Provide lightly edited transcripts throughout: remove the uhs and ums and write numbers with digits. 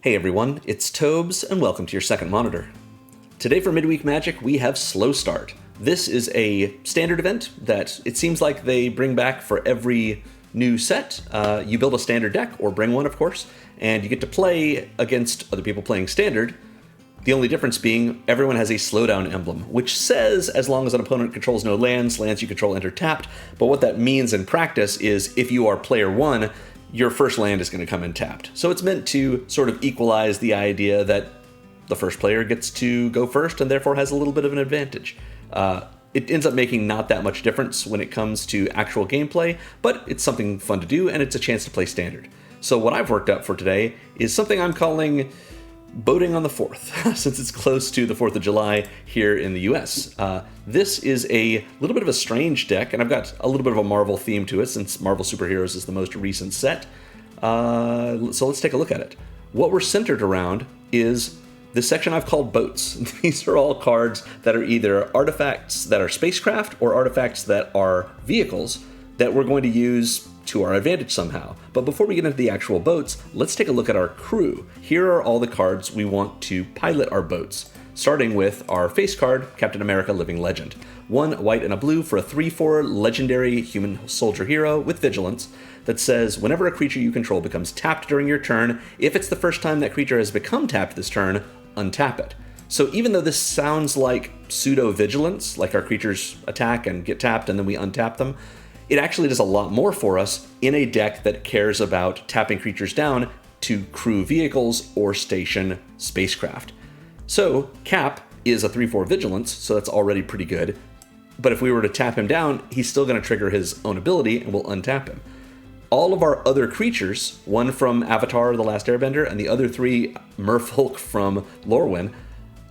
Hey everyone, it's Tobes, and welcome to your second monitor. Today for Midweek Magic, we have Slow Start. This is a standard event that it seems like they bring back for every new set. You build a standard deck, or bring one of course, and you get to play against other people playing standard. The only difference being everyone has a slowdown emblem, which says as long as an opponent controls no lands you control enter tapped, but what that means in practice is if you are player one, your first land is going to come in tapped. So it's meant to sort of equalize the idea that the first player gets to go first and therefore has a little bit of an advantage. It ends up making not that much difference when it comes to actual gameplay, but it's something fun to do and it's a chance to play standard. So what I've worked up for today is something I'm calling Boating on the 4th, since it's close to the 4th of July here in the US. This is a little bit of a strange deck, and I've got a little bit of a Marvel theme to it, since Marvel Superheroes is the most recent set. So let's take a look at it. What we're centered around is this section I've called Boats. These are all cards that are either artifacts that are spacecraft or artifacts that are vehicles that we're going to use to our advantage somehow. But before we get into the actual boats, let's take a look at our crew. Here are all the cards we want to pilot our boats, starting with our face card, Captain America Living Legend. 1 white and a blue for a 3/4 legendary human soldier hero with vigilance that says whenever a creature you control becomes tapped during your turn, if it's the first time that creature has become tapped this turn, untap it. So even though this sounds like pseudo-vigilance, like our creatures attack and get tapped and then we untap them, it actually does a lot more for us in a deck that cares about tapping creatures down to crew vehicles or station spacecraft. So Cap is a 3/4 vigilance, so that's already pretty good. But if we were to tap him down, he's still going to trigger his own ability and we'll untap him. All of our other creatures, one from Avatar: The Last Airbender and the other 3 merfolk from Lorwyn,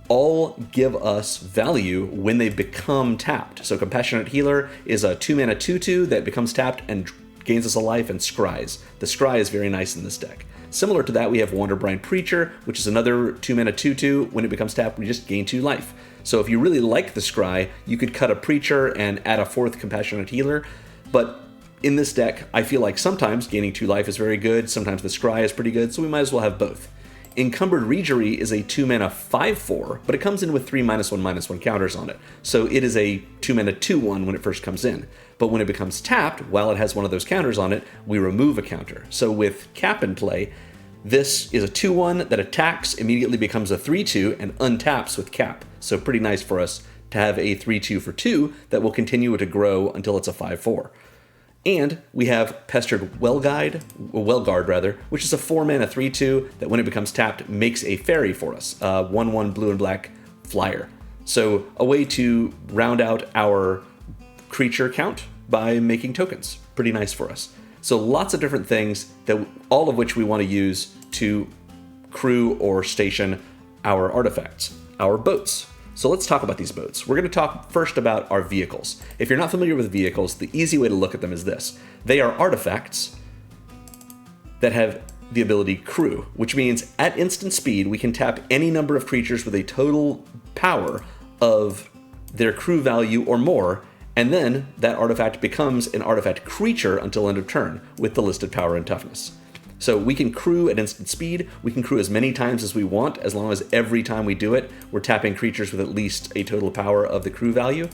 all give us value when they become tapped. So Compassionate Healer is a 2-mana 2/2 that becomes tapped and gains us a life, and Scries. The Scry is very nice in this deck. Similar to that, we have Wanderbrine Preacher, which is another 2-mana 2/2. When it becomes tapped, we just gain 2 life. So if you really like the Scry, you could cut a Preacher and add a 4th Compassionate Healer. But in this deck, I feel like sometimes gaining 2 life is very good, sometimes the Scry is pretty good, so we might as well have both. Encumbered Reejerey is a 2-mana 5/4, but it comes in with 3 -1/-1 counters on it. So it is a 2-mana 2/1 when it first comes in. But when it becomes tapped, while it has one of those counters on it, we remove a counter. So with Cap in play, this is a 2/1 that attacks, immediately becomes a 3/2, and untaps with Cap. So pretty nice for us to have a 3/2 for 2 that will continue to grow until it's a 5/4. And we have Pestered Wellguard, which is a 4-mana 3/2 that when it becomes tapped makes a fairy for us, 1/1 blue and black flyer. So a way to round out our creature count by making tokens. Pretty nice for us. So lots of different things, that all of which we want to use to crew or station our artifacts, our boats. So let's talk about these boats. We're going to talk first about our vehicles. If you're not familiar with vehicles, the easy way to look at them is this. They are artifacts that have the ability crew, which means at instant speed, we can tap any number of creatures with a total power of their crew value or more, and then that artifact becomes an artifact creature until end of turn with the listed power and toughness. So we can crew at instant speed, we can crew as many times as we want, as long as every time we do it, we're tapping creatures with at least a total power of the crew value,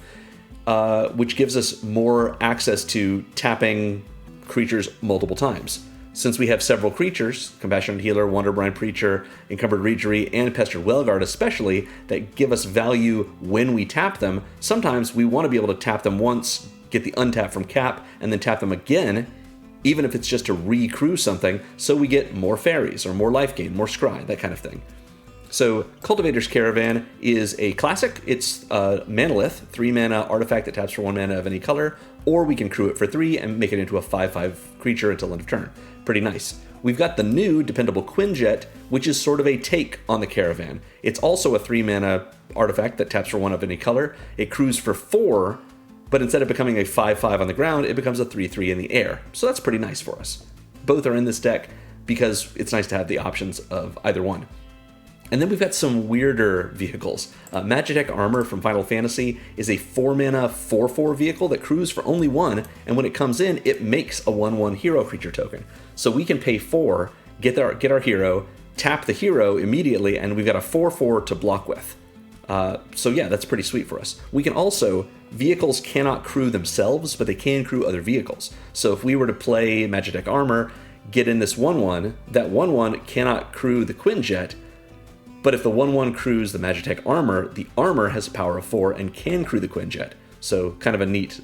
which gives us more access to tapping creatures multiple times. Since we have several creatures, Compassionate Healer, Wanderbrine Preacher, Encumbered Reejerey, and Pestered Wellguard especially, that give us value when we tap them, sometimes we want to be able to tap them once, get the untap from Cap, and then tap them again, even if it's just to re-crew something, so we get more fairies, or more life gain, more scry, that kind of thing. So Cultivator's Caravan is a classic. It's a Manalith, 3-mana artifact that taps for 1 mana of any color, or we can crew it for 3 and make it into a 5/5 creature until end of turn. Pretty nice. We've got the new Dependable Quinjet, which is sort of a take on the Caravan. It's also a 3-mana artifact that taps for 1 of any color. It crews for 4, but instead of becoming a 5/5 on the ground, it becomes a 3/3 in the air. So that's pretty nice for us. Both are in this deck because it's nice to have the options of either one. And then we've got some weirder vehicles. Magitech Armor from Final Fantasy is a 4-mana 4/4 vehicle that crews for only 1, and when it comes in, it makes a 1/1 hero creature token. So we can pay 4, get our hero, tap the hero immediately, and we've got a 4/4 to block with. So yeah, that's pretty sweet for us. We can also, vehicles cannot crew themselves, but they can crew other vehicles. So if we were to play Magitech Armor, get in this 1/1, that 1/1 cannot crew the Quinjet, but if the 1/1 crews the Magitech Armor, the armor has a power of 4 and can crew the Quinjet. So kind of a neat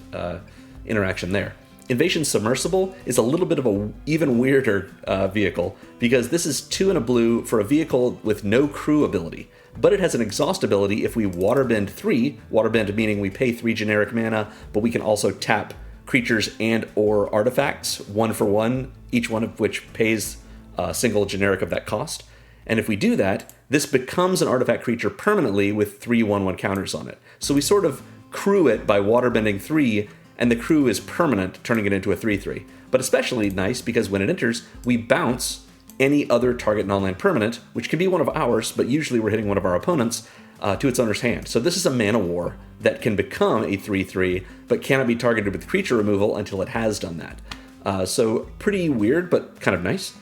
interaction there. Invasion Submersible is a little bit of a even weirder vehicle, because this is 2 and a blue for a vehicle with no crew ability. But it has an exhaust ability if we waterbend 3, waterbend meaning we pay 3 generic mana, but we can also tap creatures and or artifacts, 1 for 1, each one of which pays a single generic of that cost. And if we do that, this becomes an artifact creature permanently with 3/1/1 counters on it. So we sort of crew it by waterbending 3, and the crew is permanent, turning it into a 3/3. But especially nice because when it enters, we bounce any other target non-land permanent, which can be one of ours, but usually we're hitting one of our opponents, to its owner's hand. So this is a mana war that can become a 3/3, but cannot be targeted with creature removal until it has done that. So pretty weird, but kind of nice.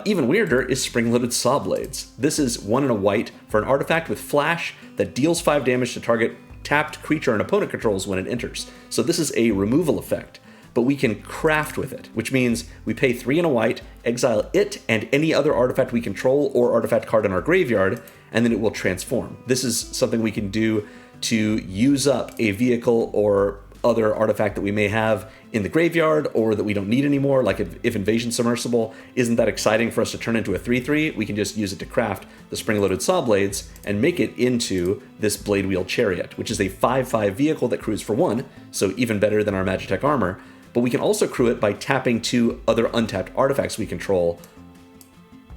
Even weirder is Spring-Loaded Saw Blades. This is 1 and a white for an artifact with flash that deals 5 damage to target tapped creature an opponent controls when it enters. So this is a removal effect, but we can craft with it, which means we pay 3 and a white, exile it and any other artifact we control or artifact card in our graveyard, and then it will transform. This is something we can do to use up a vehicle or other artifact that we may have in the graveyard or that we don't need anymore. Like if Invasion Submersible isn't that exciting for us to turn into a 3/3, we can just use it to craft the Spring-Loaded Saw Blades and make it into this Blade Wheel Chariot, which is a 5/5 vehicle that crews for 1, so even better than our Magitech Armor. But we can also crew it by tapping 2 other untapped artifacts we control,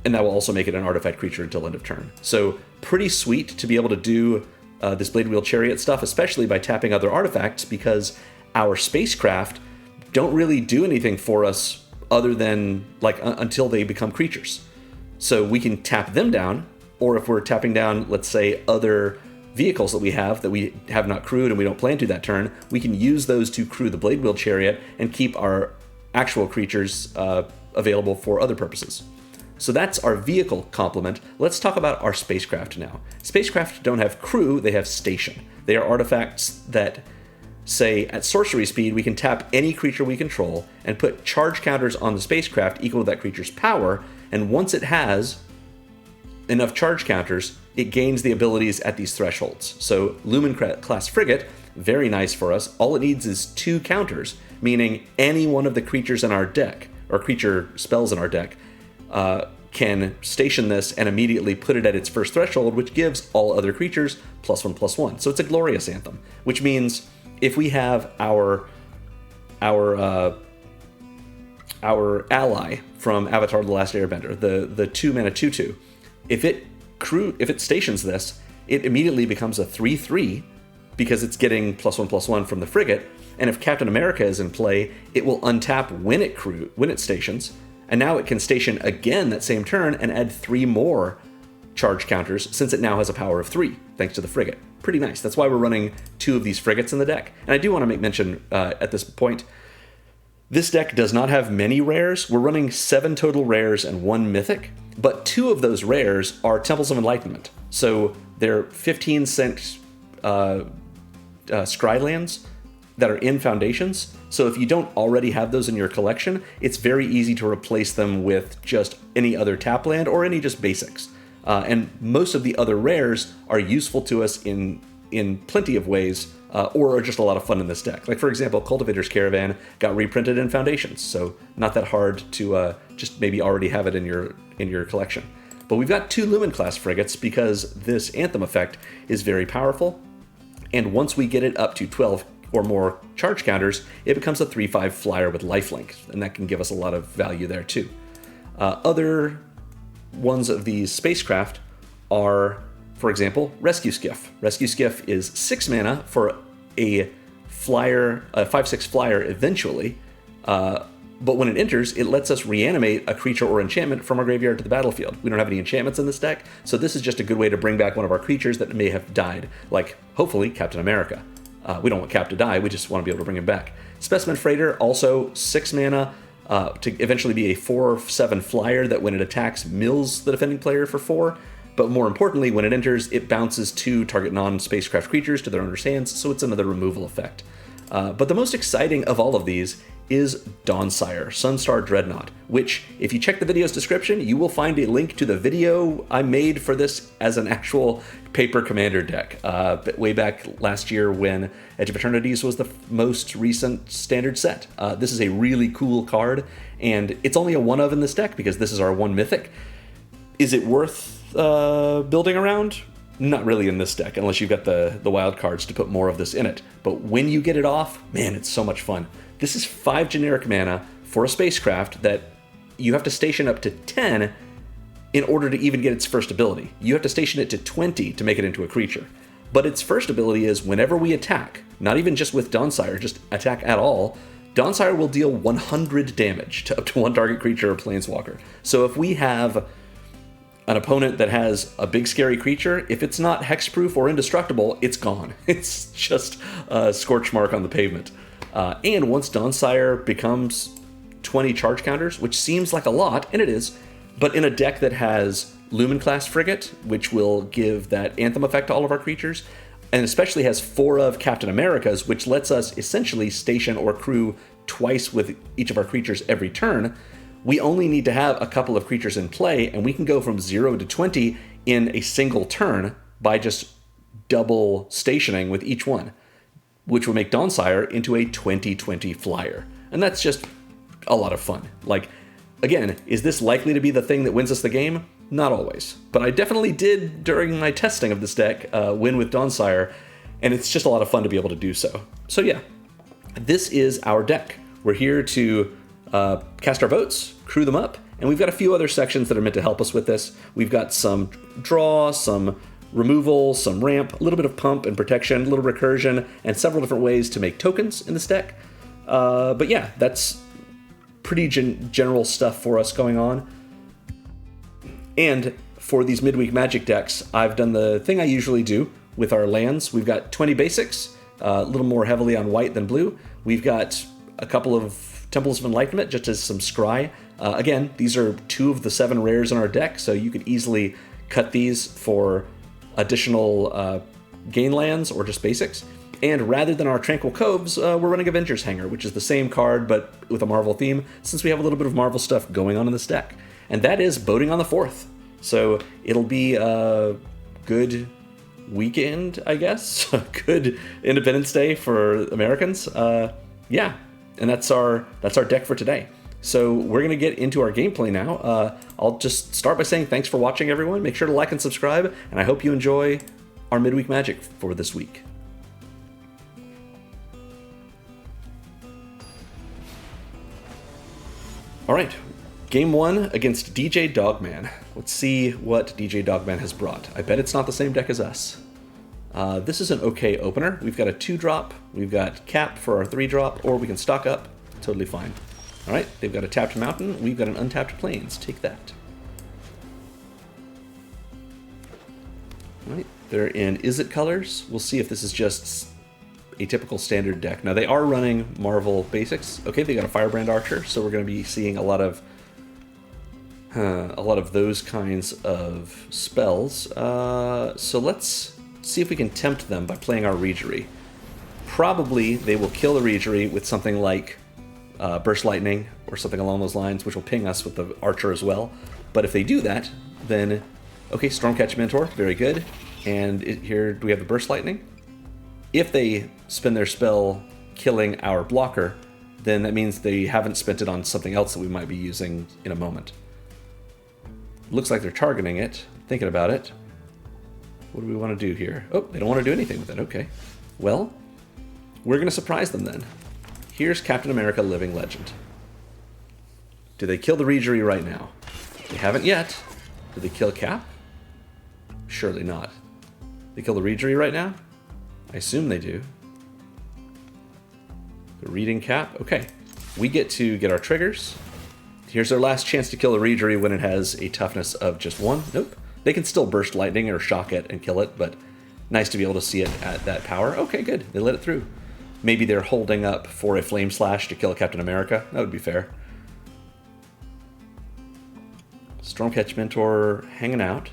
and that will also make it an artifact creature until end of turn. So pretty sweet to be able to do this Blade Wheel Chariot stuff, especially by tapping other artifacts, because our spacecraft don't really do anything for us other than until they become creatures. So we can tap them down, or if we're tapping down, let's say, other vehicles that we have not crewed and we don't plan to that turn, we can use those to crew the Blade Wheel Chariot and keep our actual creatures available for other purposes. So that's our vehicle complement. Let's talk about our spacecraft now. Spacecraft don't have crew, they have station. They are artifacts that say at sorcery speed we can tap any creature we control and put charge counters on the spacecraft equal to that creature's power, and once it has enough charge counters, it gains the abilities at these thresholds. So Lumen class frigate, very nice for us. All it needs is 2 counters, meaning any one of the creatures in our deck, or creature spells in our deck, can station this and immediately put it at its first threshold, which gives all other creatures +1/+1. So it's a glorious anthem, which means if we have our ally from Avatar: The Last Airbender, the 2-mana 2/2, if it stations this, it immediately becomes a 3/3 because it's getting +1/+1 from the frigate. And if Captain America is in play, it will untap when it stations, and now it can station again that same turn and add 3 more charge counters since it now has a power of 3 thanks to the frigate. Pretty nice. That's why we're running 2 of these frigates in the deck. And I do want to make mention at this point, this deck does not have many rares. We're running 7 total rares and 1 mythic, but 2 of those rares are Temples of Enlightenment. So they're 15-cent Scrylands that are in Foundations. So if you don't already have those in your collection, it's very easy to replace them with just any other tap land or any just basics. And most of the other rares are useful to us in plenty of ways, or are just a lot of fun in this deck. Like, for example, Cultivator's Caravan got reprinted in Foundations, so not that hard to just maybe already have it in your collection. But we've got 2 Lumen class frigates because this Anthem effect is very powerful, and once we get it up to 12 or more charge counters, it becomes a 3/5 flyer with lifelink, and that can give us a lot of value there too. Other ones of these spacecraft are, for example, Rescue Skiff. Rescue Skiff is 6 mana for a flyer, a 5/6 flyer eventually, but when it enters, it lets us reanimate a creature or enchantment from our graveyard to the battlefield. We don't have any enchantments in this deck, so this is just a good way to bring back one of our creatures that may have died, like, hopefully, Captain America. We don't want Cap to die, we just want to be able to bring him back. Specimen Freighter, also 6 mana, to eventually be a 4/7 flyer that when it attacks mills the defending player for 4. But more importantly, when it enters, it bounces 2 target non-spacecraft creatures to their owner's hands, so it's another removal effect. But the most exciting of all of these is Dawnsire, Sunstar Dreadnought, which, if you check the video's description, you will find a link to the video I made for this as an actual paper commander deck, way back last year when Edge of Eternities was the most recent standard set. This is a really cool card, and it's only a 1-of in this deck because this is our 1 mythic. Is it worth building around? Not really in this deck, unless you've got the wild cards to put more of this in it. But when you get it off, man, it's so much fun. This is 5 generic mana for a spacecraft that you have to station up to 10 in order to even get its first ability. You have to station it to 20 to make it into a creature. But its first ability is whenever we attack, not even just with Dawnsire, just attack at all, Dawnsire will deal 100 damage to up to 1 target creature or planeswalker. So if we have an opponent that has a big scary creature, if it's not hexproof or indestructible, it's gone. It's just a scorch mark on the pavement. And once Dawnsire becomes 20 charge counters, which seems like a lot, and it is, but in a deck that has Lumen Class Frigate, which will give that Anthem effect to all of our creatures, and especially has 4 of Captain America's, which lets us essentially station or crew twice with each of our creatures every turn, we only need to have a couple of creatures in play, and we can go from 0 to 20 in a single turn by just double stationing with each one, which will make Dawnsire into a 20/20 flyer. And that's just a lot of fun. Like, again, is this likely to be the thing that wins us the game? Not always. But I definitely did, during my testing of this deck, win with Dawnsire, and it's just a lot of fun to be able to do so. So yeah, this is our deck. We're here to cast our votes, crew them up, and we've got a few other sections that are meant to help us with this. We've got some draw, some removal, some ramp, a little bit of pump and protection, a little recursion, and several different ways to make tokens in this deck. But yeah, that's pretty general stuff for us going on. And for these midweek Magic decks, I've done the thing I usually do with our lands. We've got 20 basics, a little more heavily on white than blue. We've got a couple of Temples of Enlightenment, just as some scry. Again, these are 2 of the 7 rares in our deck, so you could easily cut these for additional gain lands or just basics. And rather than our Tranquil Coves, we're running Avengers Hanger, which is the same card but with a Marvel theme, since we have a little bit of Marvel stuff going on in this deck. And that is Boating on the 4th. So it'll be a good weekend, I guess. A good Independence Day for Americans. Yeah. And that's our deck for today. So we're going to get into our gameplay now. I'll just start by saying thanks for watching, everyone. Make sure to like and subscribe, and I hope you enjoy our Midweek Magic for this week. All right, game 1 against DJ Dogman. Let's see what DJ Dogman has brought. I bet it's not the same deck as us. This is an okay opener. We've got a 2-drop, we've got Cap for our 3-drop, or we can stock up. Totally fine. All right, they've got a tapped mountain, we've got an untapped plains. Take that. All right, they're in Izzet colors. We'll see if this is just a typical standard deck. Now, they are running Marvel basics. Okay, they got a Firebrand Archer, so we're going to be seeing a lot of those kinds of spells. So let's see if we can tempt them by playing our Regery. Probably they will kill the Regery with something like Burst Lightning or something along those lines, which will ping us with the Archer as well. But if they do that, then, okay, Stormcatch Mentor, very good. And here, do we have the Burst Lightning? If they spend their spell killing our blocker, then that means they haven't spent it on something else that we might be using in a moment. Looks like they're targeting it, thinking about it. What do we want to do here? Oh, they don't want to do anything with it. Okay. Well, we're going to surprise them then. Here's Captain America Living Legend. Do they kill the Regery right now? They haven't yet. Do they kill Cap? Surely not. They kill the Regery right now? I assume they do. They're reading Cap. Okay. We get to get our triggers. Here's our last chance to kill the Regery when it has a toughness of just 1. Nope. They can still Burst Lightning or shock it and kill it, but nice to be able to see it at that power. Okay, good. They let it through. Maybe they're holding up for a Flame Slash to kill Captain America. That would be fair. Stormcatch Mentor hanging out.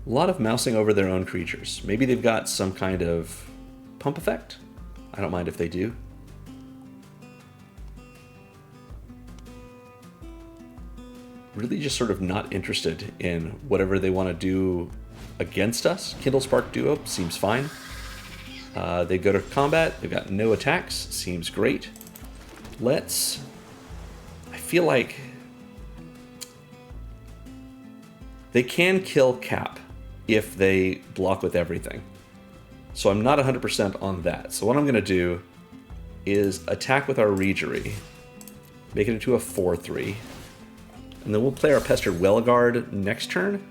A lot of mousing over their own creatures. Maybe they've got some kind of pump effect. I don't mind if they do. Really just sort of not interested in whatever they want to do against us. Kindle Spark Duo seems fine. They go to combat. They've got no attacks. Seems great. I feel like they can kill Cap if they block with everything. So I'm not 100% on that. So what I'm going to do is attack with our Regery, make it into a 4/3, and then we'll play our Pestered Wellguard next turn.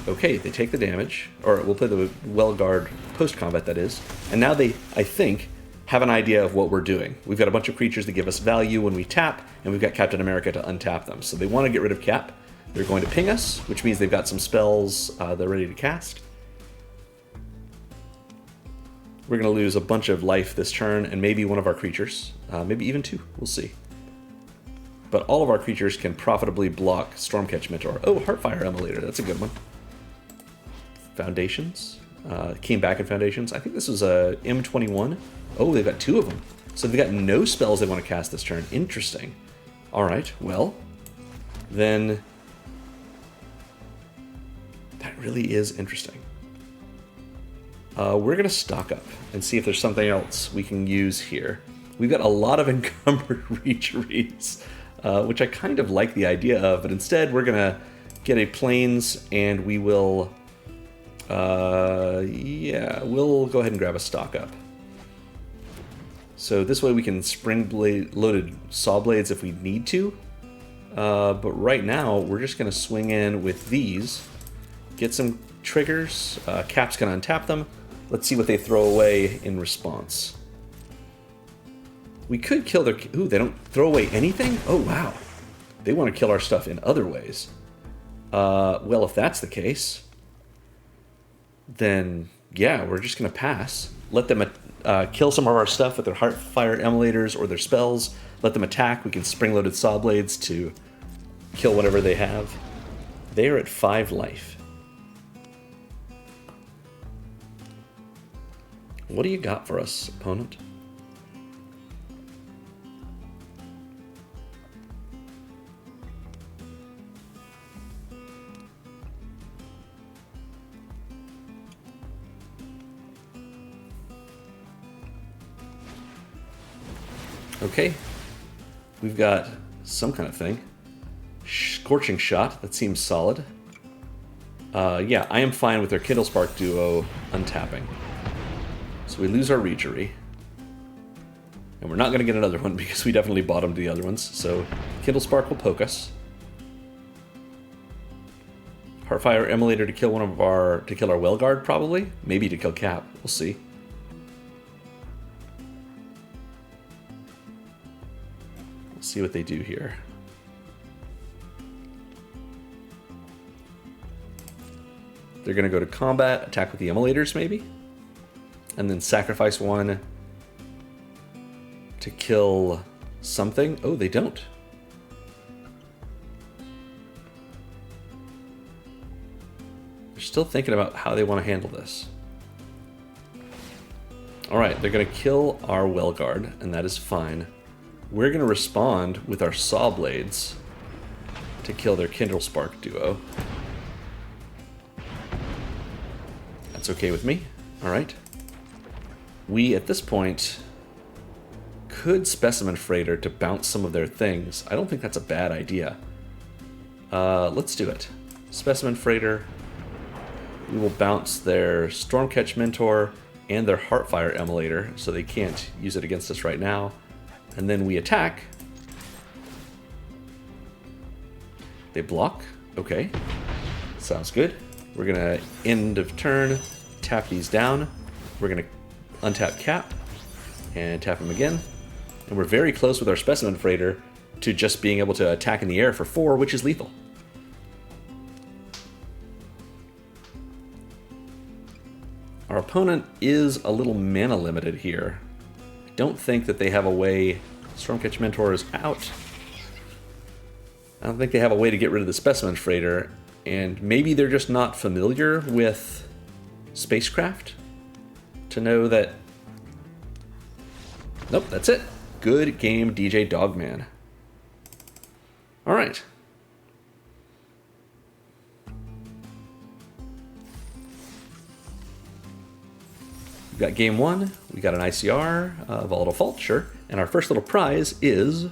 Okay, they take the damage, or we'll play the Wellguard post-combat, that is. And now they, I think, have an idea of what we're doing. We've got a bunch of creatures that give us value when we tap, and we've got Captain America to untap them. So they want to get rid of Cap. They're going to ping us, which means they've got some spells they're ready to cast. We're going to lose a bunch of life this turn, and maybe one of our creatures. Maybe even two. We'll see. But all of our creatures can profitably block Stormcatch Mentor. Oh, Heartfire Emulator. That's a good one. Foundations. Came back in Foundations. I think this was a M21. Oh, they've got two of them. So they've got no spells they want to cast this turn. Interesting. All right, well, then that really is interesting. We're going to stock up and see if there's something else we can use here. We've got a lot of encumbered Regeries, which I kind of like the idea of, but instead we're going to get a Plains and we will, we'll go ahead and grab a stock up. So this way we can spring-loaded Saw Blades if we need to, but right now we're just going to swing in with these, get some triggers. Cap's going to untap them. Let's see what they throw away in response. We could kill their... Ooh, they don't throw away anything? Oh, wow. They want to kill our stuff in other ways. Well, if that's the case, then, yeah, we're just going to pass. Let them kill some of our stuff with their Heartfire Emulators or their spells. Let them attack. We can spring-loaded Saw Blades to kill whatever they have. They are at 5 life. What do you got for us, opponent? Okay, we've got some kind of thing. Scorching Shot, that seems solid. Yeah, I am fine with their Kindle Spark Duo untapping. So we lose our Regery. And we're not going to get another one because we definitely bottomed the other ones. So Kindle Spark will poke us. Heartfire Emulator to kill to kill our Wellguard, probably. Maybe to kill Cap. We'll see. We'll see what they do here. They're going to go to combat, attack with the Emulators, maybe? And then sacrifice one to kill something. Oh, they don't. They're still thinking about how they want to handle this. Alright, they're going to kill our Wellguard, and that is fine. We're going to respond with our Saw Blades to kill their Kindle Spark Duo. That's okay with me. Alright. We, at this point, could Specimen Freighter to bounce some of their things. I don't think that's a bad idea. Let's do it. Specimen Freighter. We will bounce their Stormcatch Mentor and their Heartfire Emulator, so they can't use it against us right now. And then we attack. They block. Okay. Sounds good. We're going to, end of turn, tap these down. We're going to untap Cap and tap him again. And we're very close with our Specimen Freighter to just being able to attack in the air for 4, which is lethal. Our opponent is a little mana limited here. I don't think that they have a way Stormcatcher Mentor is out. I don't think they have a way to get rid of the Specimen Freighter, and maybe they're just not familiar with spacecraft to know that... Nope, that's it. Good game, DJ Dogman. All right. We got game one. We got an ICR, Volatile Fault, sure. And our first little prize is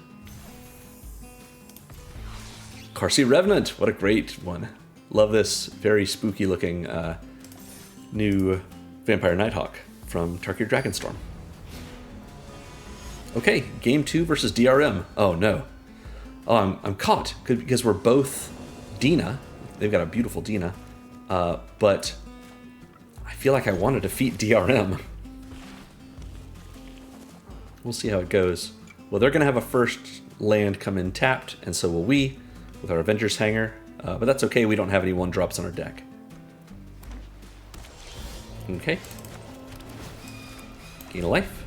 Carsey Revenant. What a great one. Love this very spooky looking new Vampire Nighthawk from Tarkir Dragonstorm. Okay, game two versus DRM. Oh no. Oh, I'm caught because we're both Dina. They've got a beautiful Dina. But I feel like I want to defeat DRM. We'll see how it goes. Well, they're going to have a first land come in tapped, and so will we with our Avengers Hanger. But that's okay, we don't have any 1-drops on our deck. Okay. Gain a life.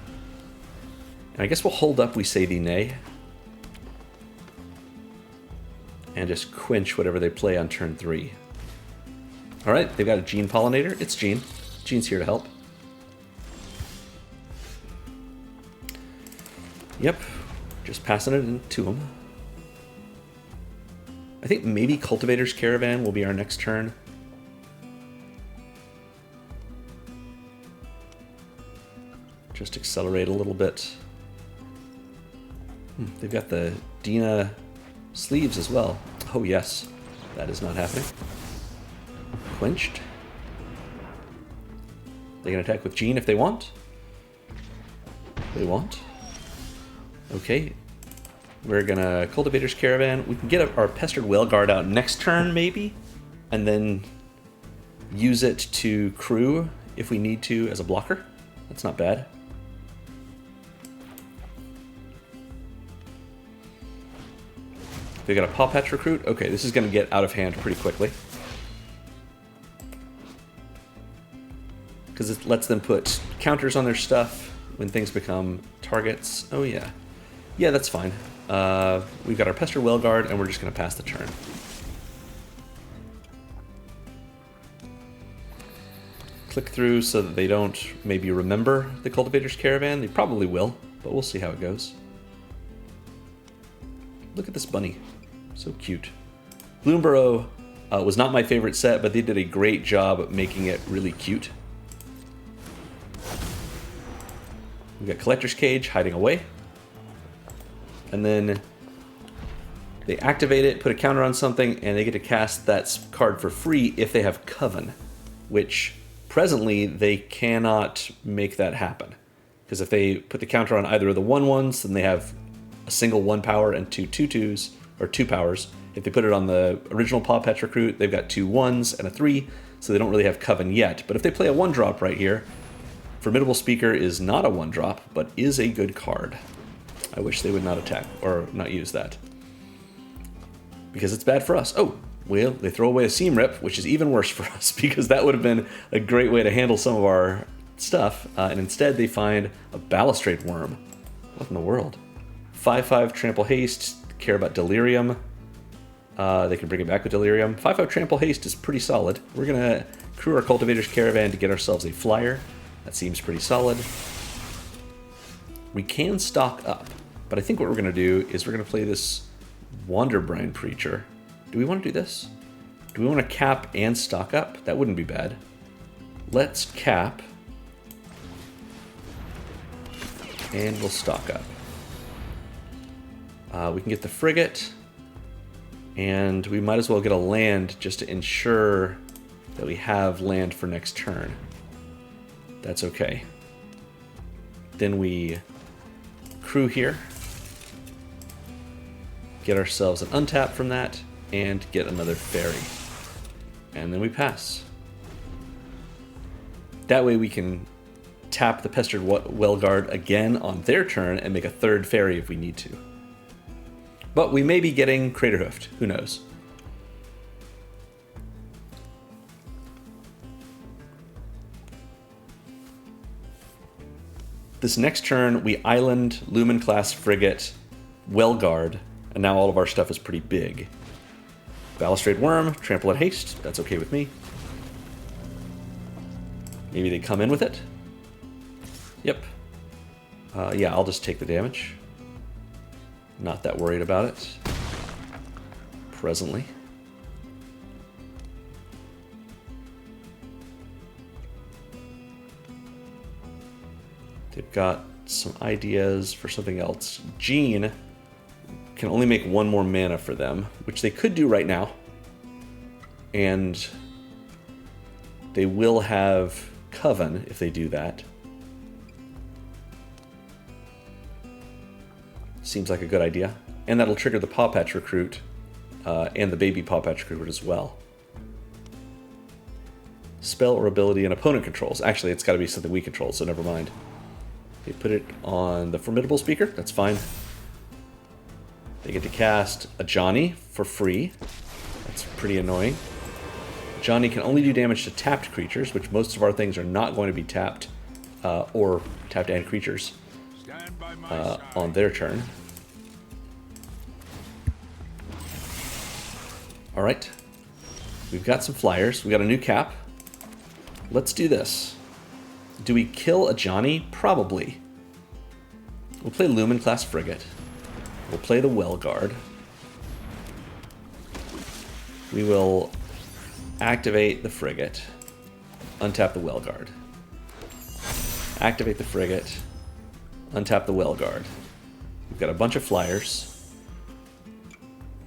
And I guess we'll hold up We Say Thee Nay. And just quench whatever they play on turn 3. Alright, they've got a Gene Pollinator. It's Gene. Gene's here to help. Yep, just passing it into him. I think maybe Cultivator's Caravan will be our next turn. Just accelerate a little bit. They've got the Dina sleeves as well. Oh yes, that is not happening. Quenched. They can attack with Gene if they want. They want. Okay. We're gonna Cultivator's Caravan. We can get our Pestered Whaleguard out next turn, maybe, and then use it to crew if we need to as a blocker. That's not bad. They got a Paw Patch Recruit. Okay, this is gonna get out of hand pretty quickly. Because it lets them put counters on their stuff when things become targets. Oh yeah. Yeah, that's fine. We've got our Pestered Whaleguard, and we're just going to pass the turn. Click through so that they don't maybe remember the Cultivator's Caravan. They probably will, but we'll see how it goes. Look at this bunny. So cute. Bloomburrow was not my favorite set, but they did a great job of making it really cute. We've got Collector's Cage hiding away. And then they activate it, put a counter on something, and they get to cast that card for free if they have Coven, which presently they cannot make that happen. Because if they put the counter on either of the 1/1s, then they have a single 1 power and 2 2/2s, or 2 powers. If they put it on the original Paw Patch Recruit, they've got 2 1s and a 3, so they don't really have Coven yet. But if they play a 1-drop right here, Formidable Speaker is not a 1-drop, but is a good card. I wish they would not attack, or not use that. Because it's bad for us. Oh, well, they throw away a Seam Rip, which is even worse for us, because that would have been a great way to handle some of our stuff. And instead they find a Balustrade Worm. What in the world? 5/5 Trample Haste, care about Delirium. They can bring it back with Delirium. 5/5 Trample Haste is pretty solid. We're going to crew our Cultivator's Caravan to get ourselves a flyer. That seems pretty solid. We can stock up, but I think what we're going to do is we're going to play this Wanderbrine Preacher. Do we want to do this? Do we want to cap and stock up? That wouldn't be bad. Let's cap. And we'll stock up. We can get the Frigate. And we might as well get a land just to ensure that we have land for next turn. That's okay. Then we crew here, get ourselves an untap from that, and get another ferry. And then we pass. That way we can tap the Pestered Whaleguard again on their turn and make a 3rd ferry if we need to. But we may be getting Craterhoofed, who knows. This next turn, we island, Lumen-class frigate, Well-Guard, and now all of our stuff is pretty big. Balustrade Worm, Trample at Haste, that's okay with me. Maybe they come in with it? Yep. Yeah, I'll just take the damage. Not that worried about it. Presently. They've got some ideas for something else. Jean can only make one more mana for them, which they could do right now. And they will have Coven if they do that. Seems like a good idea. And that'll trigger the Paw Patch Recruit and the Baby Paw Patch Recruit as well. Spell or ability and opponent controls. Actually, it's got to be something we control, so never mind. They put it on the Formidable Speaker. That's fine. They get to cast a Johnny for free. That's pretty annoying. Johnny can only do damage to tapped creatures, which most of our things are not going to be tapped, or tapped and creatures on their turn. Alright. We've got some flyers. We got a new cap. Let's do this. Do we kill a Johnny? Probably. We'll play Lumen-class frigate. We'll play the Well-Guard. We will activate the frigate. Untap the Well-Guard. Activate the frigate. Untap the Well-Guard. We've got a bunch of flyers.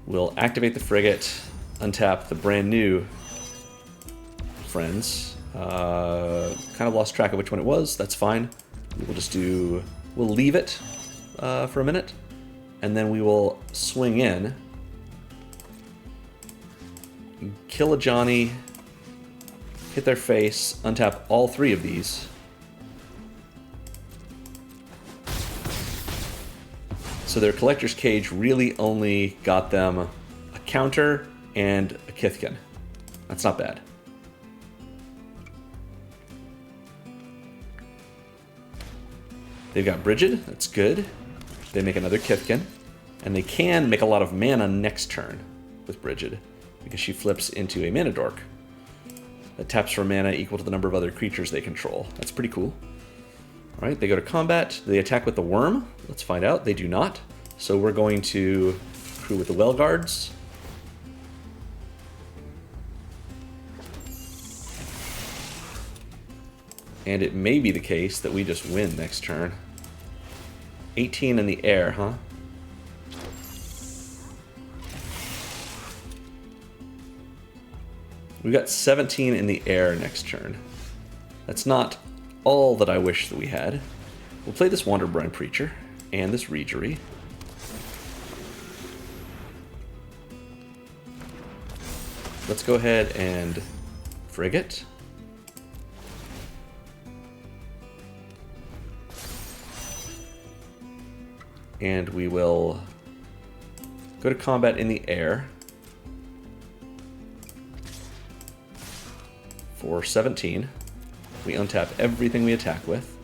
We'll activate the frigate. Untap the brand new friends. Kind of lost track of which one it was. That's fine. We'll just do... We'll leave it for a minute. And then we will swing in. Kill a Johnny. Hit their face. Untap all three of these. So their Collector's Cage really only got them a counter and a Kithkin. That's not bad. They've got Brigid, that's good. They make another Kithkin. And they can make a lot of mana next turn with Brigid, because she flips into a Mana Dork that taps for mana equal to the number of other creatures they control. That's pretty cool. Alright, they go to combat. They attack with the Worm. Let's find out. They do not. So we're going to crew with the Well-Guards. And it may be the case that we just win next turn. 18 in the air, huh? We've got 17 in the air next turn. That's not all that I wish that we had. We'll play this Wanderbrine Preacher and this Reejery. Let's go ahead and frigate. And we will go to combat in the air for 17. We untap everything we attack with.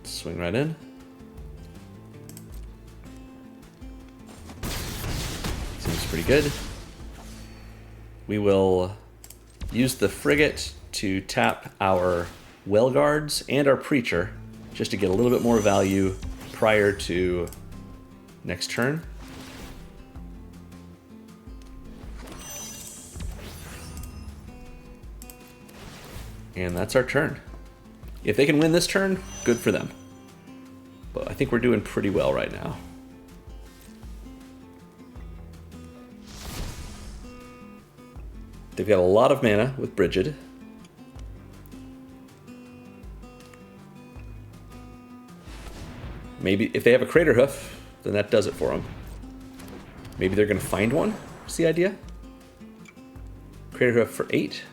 Swing right in. Seems pretty good. We will use the frigate to tap our Well-Guards and our Preacher just to get a little bit more value prior to next turn. And that's our turn. If they can win this turn, good for them. But I think we're doing pretty well right now. They've got a lot of mana with Brigid. Maybe if they have a Crater Hoof, then that does it for them. Maybe they're going to find one. What's the idea? Crater Hoof for 8.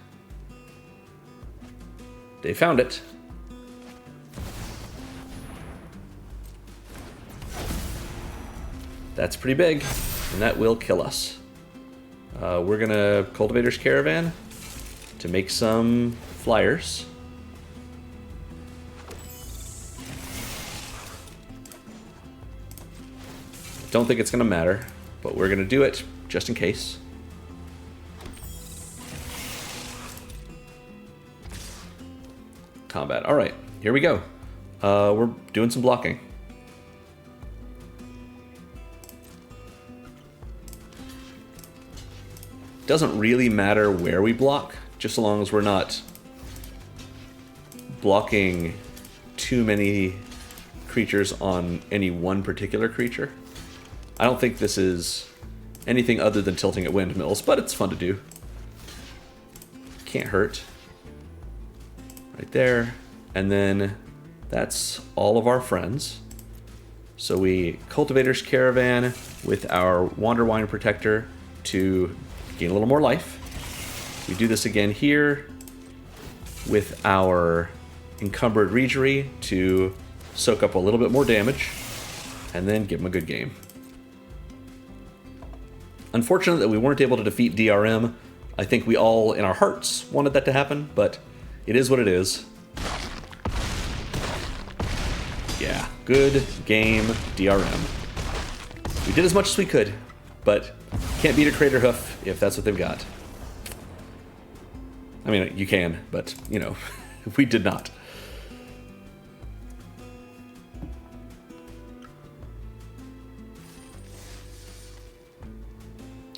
They found it. That's pretty big, and that will kill us. We're going to Cultivator's Caravan. to make some flyers. Don't think it's going to matter, but we're going to do it just in case. Combat. All right, here we go. We're doing some blocking. Doesn't really matter where we block, just so long as we're not blocking too many creatures on any one particular creature. I don't think this is anything other than tilting at windmills, but it's fun to do. Can't hurt. Right there. And then that's all of our friends. So we Cultivator's Caravan with our Wanderwine Protector to gain a little more life. We do this again here with our Encumbered Regery to soak up a little bit more damage and then give them a good game. Unfortunate that we weren't able to defeat DRM. I think we all, in our hearts, wanted that to happen, but it is what it is. Yeah, good game, DRM. We did as much as we could, but can't beat a Crater Hoof if that's what they've got. I mean, you can, but, you know, we did not.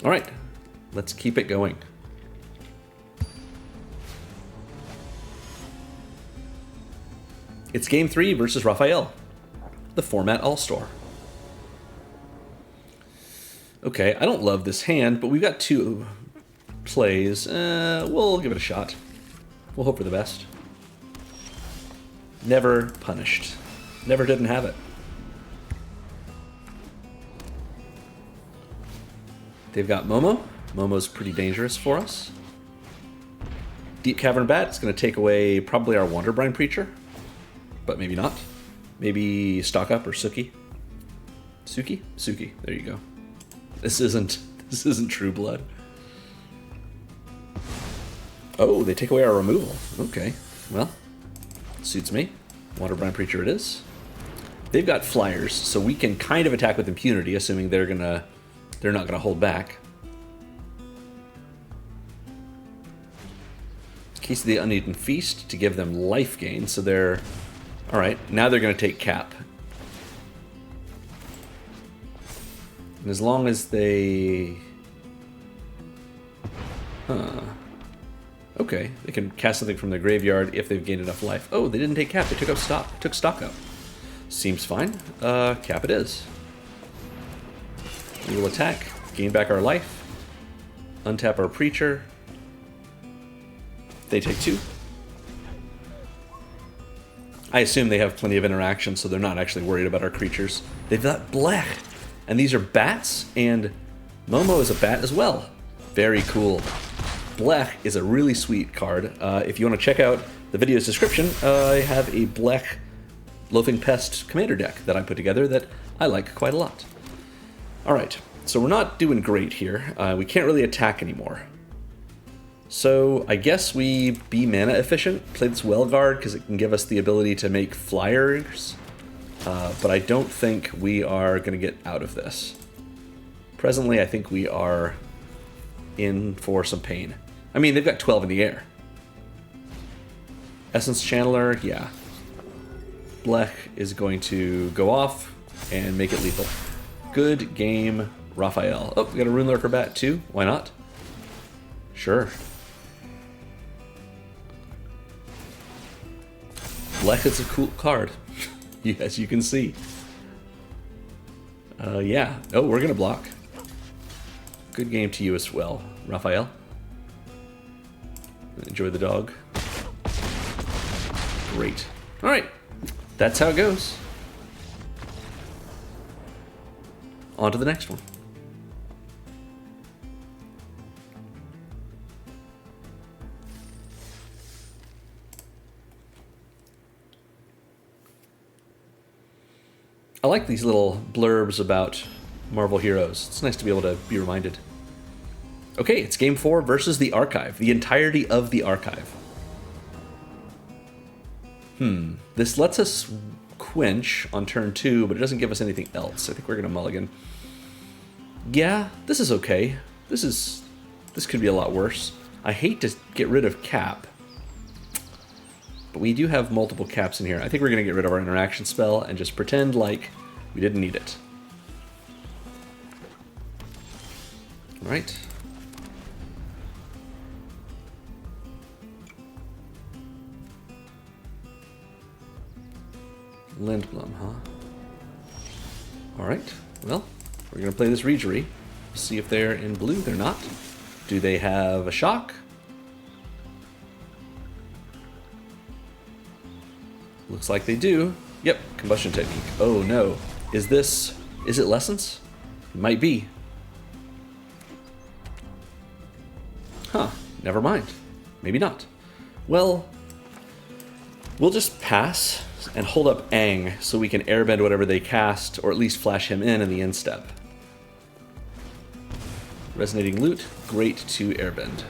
All right, let's keep it going. It's Game 3 versus Raphael, the format All-Star. Okay, I don't love this hand, but we've got two plays. We'll give it a shot. We'll hope for the best. Never punished. Never didn't have it. They've got Momo. Momo's pretty dangerous for us. Deep Cavern Bat is going to take away probably our Wanderbrine Preacher, but maybe not. Maybe Stock Up or Suki. Suki? Suki. There you go. This isn't True Blood. Oh, they take away our removal. Okay, well, suits me. Wanderbrine Preacher it is. They've got flyers, so we can kind of attack with impunity, assuming they're not gonna hold back. Case of the Uneaten Feast to give them life gain, so they're... Alright, now they're gonna take Cap. And as long as they... Okay, they can cast something from their graveyard if they've gained enough life. Oh, they didn't take Cap, they took stock up. Seems fine. Cap it is. We will attack, gain back our life, untap our Preacher. They take 2. I assume they have plenty of interaction, so they're not actually worried about our creatures. They've got Blech, and these are bats, and Momo is a bat as well. Very cool. Blech is a really sweet card. If you want to check out the video's description, I have a Blech Loathing Pest commander deck that I put together that I like quite a lot. Alright, so we're not doing great here. We can't really attack anymore. So I guess we be mana efficient, play this Wellguard because it can give us the ability to make flyers, but I don't think we are going to get out of this. Presently, I think we are in for some pain. I mean, they've got 12 in the air. Essence Channeler, yeah. Blech is going to go off and make it lethal. Good game, Raphael. Oh, we got a Rune Lurker Bat too. Why not? Sure. Blech is a cool card, as you can see. Yeah. Oh, we're gonna block. Good game to you as well, Raphael. Enjoy the dog. Great. All right, that's how it goes. On to the next one. I like these little blurbs about Marvel heroes. It's nice to be able to be reminded. Okay, it's game 4 versus the archive. The entirety of the archive. This lets us quench on turn 2, but it doesn't give us anything else. I think we're going to mulligan. Yeah, this is okay. This could be a lot worse. I hate to get rid of cap, but we do have multiple caps in here. I think we're going to get rid of our interaction spell and just pretend like we didn't need it. All right. Lindblom, huh? All right. Well, we're going to play this Regery. See if they're in blue. They're not. Do they have a shock? Looks like they do. Yep, combustion technique. Oh no. Is it lessons? It might be. Huh, never mind. Maybe not. Well, we'll just pass and hold up Aang so we can airbend whatever they cast, or at least flash him in the instep. Resonating Loot, great to airbend.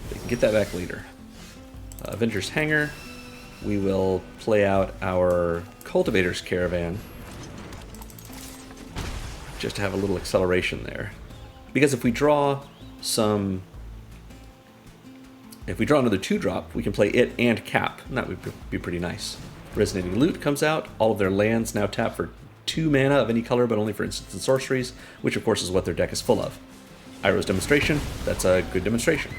They can get that back later. Avengers Hangar, we will play out our Cultivator's Caravan just to have a little acceleration there. Because if we draw another 2-drop, we can play it and cap, and that would be pretty nice. Resonating Loot comes out, all of their lands now tap for 2 mana of any color, but only for instants and sorceries, which of course is what their deck is full of. Iroh's Demonstration, that's a good demonstration.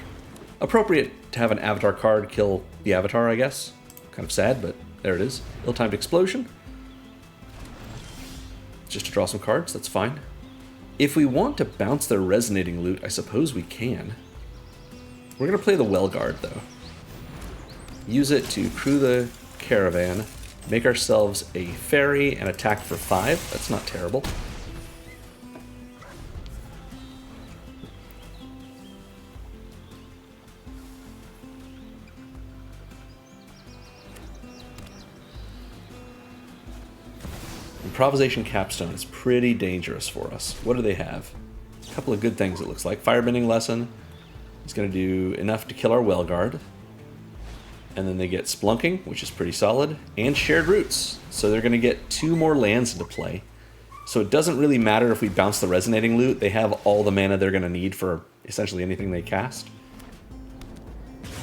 Appropriate to have an avatar card kill the avatar, I guess. Kind of sad, but there it is. Ill-timed Explosion. Just to draw some cards, that's fine. If we want to bounce their Resonating Loot, I suppose we can. We're going to play the Wellguard, though. Use it to crew the caravan, make ourselves a ferry, and attack for 5. That's not terrible. Improvisation Capstone is pretty dangerous for us. What do they have? A couple of good things, it looks like. Firebending Lesson is going to do enough to kill our Wellguard. And then they get Splunking, which is pretty solid, and Shared Roots. So they're going to get 2 more lands into play. So it doesn't really matter if we bounce the Resonating Loot. They have all the mana they're going to need for essentially anything they cast.